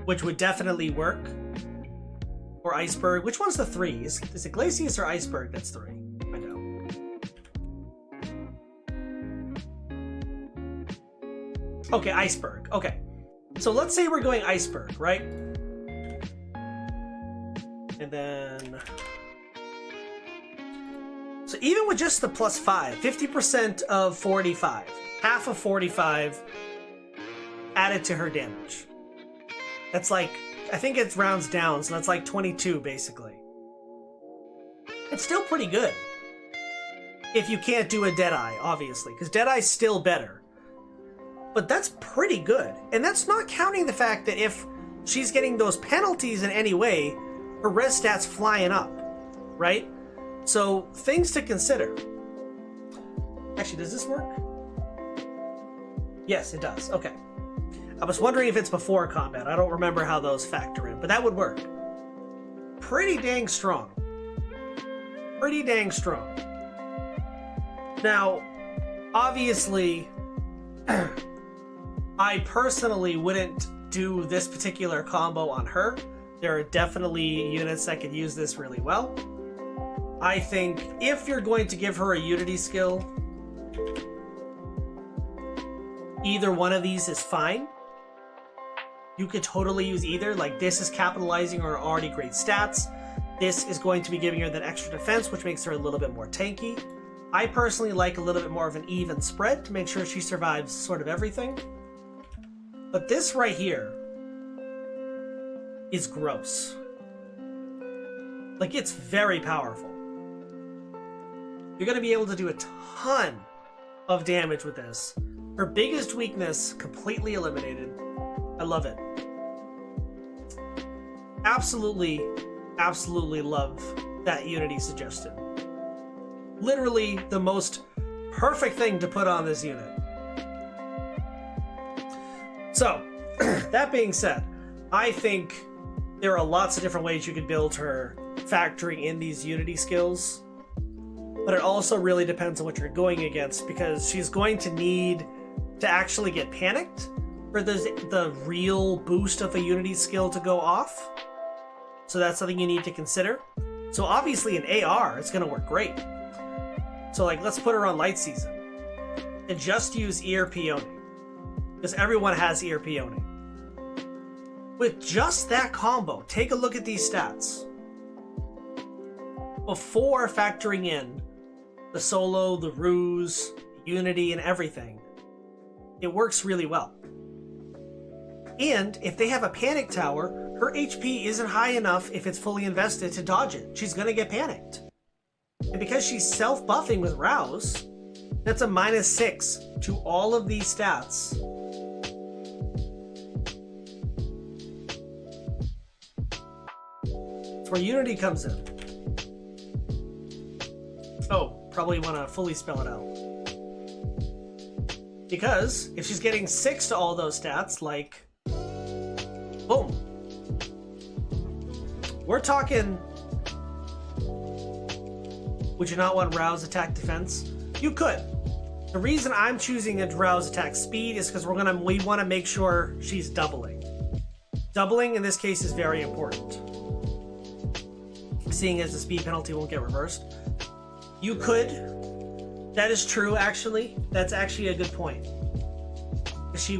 A: which would definitely work. Or Iceberg. Which one's the 3? Is it Glacius or Iceberg that's 3? I know. Okay, Iceberg. Okay. So let's say we're going Iceberg, right? And then... So even with just the plus 5, 50% of 45. Half of 45 added to her damage. That's like... I think it rounds down, so that's like 22, basically. It's still pretty good. If you can't do a Deadeye, obviously, because Deadeye's still better. But that's pretty good. And that's not counting the fact that if she's getting those penalties in any way, her res stats flying up, right? So, things to consider. Actually, does this work? Yes, it does. Okay. I was wondering if it's before combat. I don't remember how those factor in, but that would work. Pretty dang strong. Pretty dang strong. Now, obviously, I personally wouldn't do this particular combo on her, There are definitely units that could use this really well. I think if you're going to give her a unity skill, either one of these is fine. You could totally use either. Like, this is capitalizing on already great stats. This is going to be giving her that extra defense, which makes her a little bit more tanky. I personally like a little bit more of an even spread to make sure she survives sort of everything. But this right here is gross. Like, it's very powerful. You're going to be able to do a ton of damage with this. Her biggest weakness completely eliminated. I love it. Absolutely, absolutely love that unity suggestion. Literally the most perfect thing to put on this unit. So, that being said, I think there are lots of different ways you could build her factoring in these unity skills. But it also really depends on what you're going against, because she's going to need to actually get panicked for the real boost of a unity skill to go off. So that's something you need to consider. So obviously in AR, it's going to work great. So like, let's put her on Light Season and just use ear peoning, because everyone has ear peoning. With just that combo, take a look at these stats before factoring in the solo, the ruse, unity, and everything. It works really well. And if they have a panic tower, her HP isn't high enough if it's fully invested to dodge it. She's gonna get panicked. And because she's self-buffing with Rouse, that's a -6 to all of these stats. That's where Unity comes in. Oh, probably want to fully spell it out. Because if she's getting 6 to all those stats, like, boom. We're talking, would you not want Rouse attack defense? You could. The reason I'm choosing a Rouse attack speed is because we want to make sure she's doubling. Doubling in this case is very important, seeing as the speed penalty won't get reversed. You could. That is true, actually. That's actually a good point. If she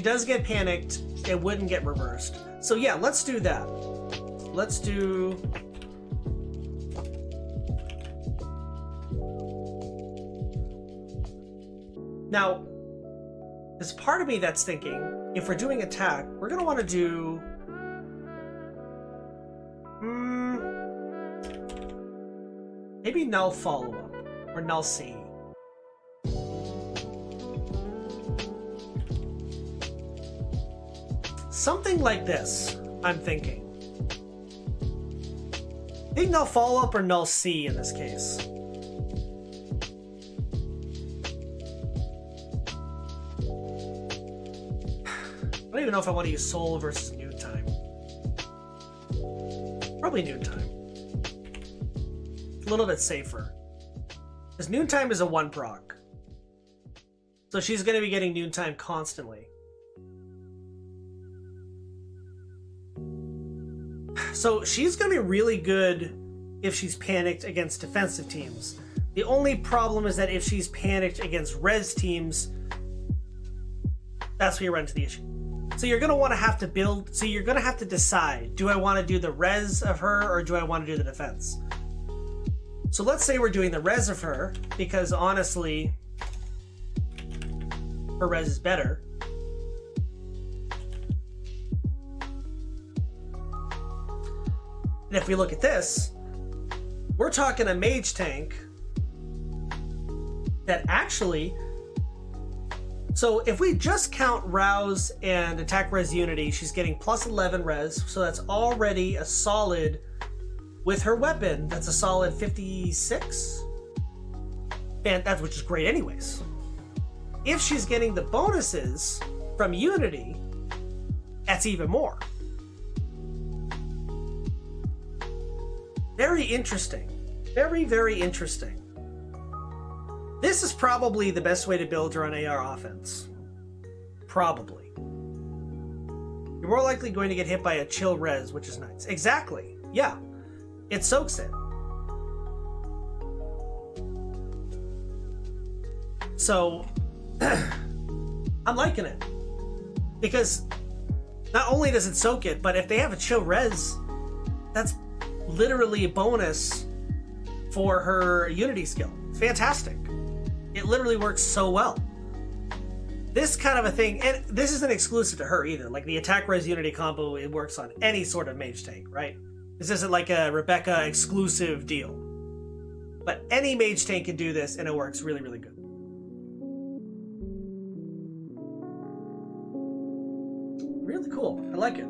A: does get panicked, it wouldn't get reversed. So yeah, let's do that. Let's do... Now, there's part of me that's thinking, if we're doing attack, we're going to want to do... maybe null follow-up, or null C. Something like this, I'm thinking. I think null follow-up or null C in this case. I don't even know if I want to use Soul versus Noontime. Probably Noontime. A little bit safer, because Noontime is a 1 proc, so she's going to be getting Noontime constantly. So she's going to be really good if she's panicked against defensive teams. The only problem is that if she's panicked against res teams, that's where you run into the issue. So you're going to want to have to build, so you're going to have to decide, do I want to do the res of her or do I want to do the defense? So let's say we're doing the res of her, because honestly, her res is better. And if we look at this, we're talking a mage tank that actually... So if we just count Rouse and attack res unity, she's getting plus 11 res, so that's already a solid... With her weapon, that's a solid 56. And that's, which is great anyways. If she's getting the bonuses from Unity, that's even more. Very interesting. Very, very interesting. This is probably the best way to build her on AR offense. Probably. You're more likely going to get hit by a chill res, which is nice. Exactly. Yeah. It soaks it. So, I'm liking it. Because not only does it soak it, but if they have a chill res, that's literally a bonus for her Unity skill. It's fantastic. It literally works so well. This kind of a thing, and this isn't exclusive to her either. Like the attack res Unity combo, it works on any sort of mage tank, right? This isn't like a Rebecca exclusive deal. But any mage tank can do this, and it works really, really good. Really cool. I like it.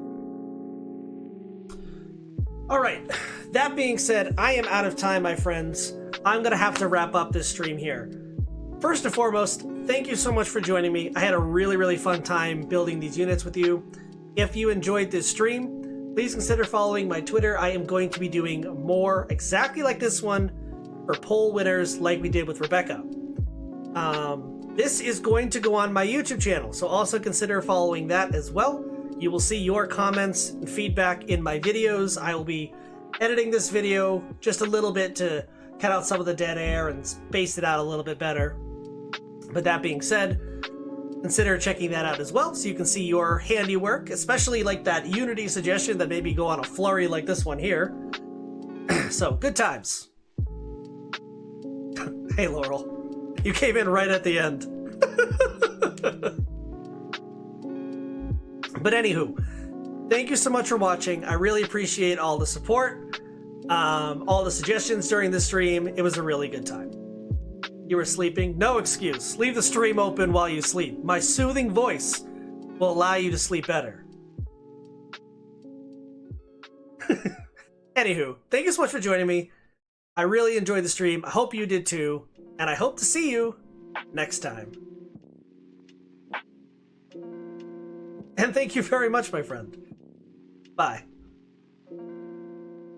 A: All right. That being said, I am out of time, my friends. I'm going to have to wrap up this stream here. First and foremost, thank you so much for joining me. I had a really, really fun time building these units with you. If you enjoyed this stream, please consider following my Twitter. I am going to be doing more exactly like this one for poll winners like we did with Rebecca. This is going to go on my YouTube channel, so also consider following that as well. You will see your comments and feedback in my videos. I will be editing this video just a little bit to cut out some of the dead air and space it out a little bit better. But that being said, consider checking that out as well so you can see your handiwork, especially like that Unity suggestion that maybe go on a flurry like this one here. So, good times. Hey, Laurel. You came in right at the end. But anywho, thank you so much for watching. I really appreciate all the support, all the suggestions during the stream. It was a really good time. You were sleeping? No excuse. Leave the stream open while you sleep. My soothing voice will allow you to sleep better. Anywho, thank you so much for joining me. I really enjoyed the stream. I hope you did too. And I hope to see you next time. And thank you very much, my friend. Bye.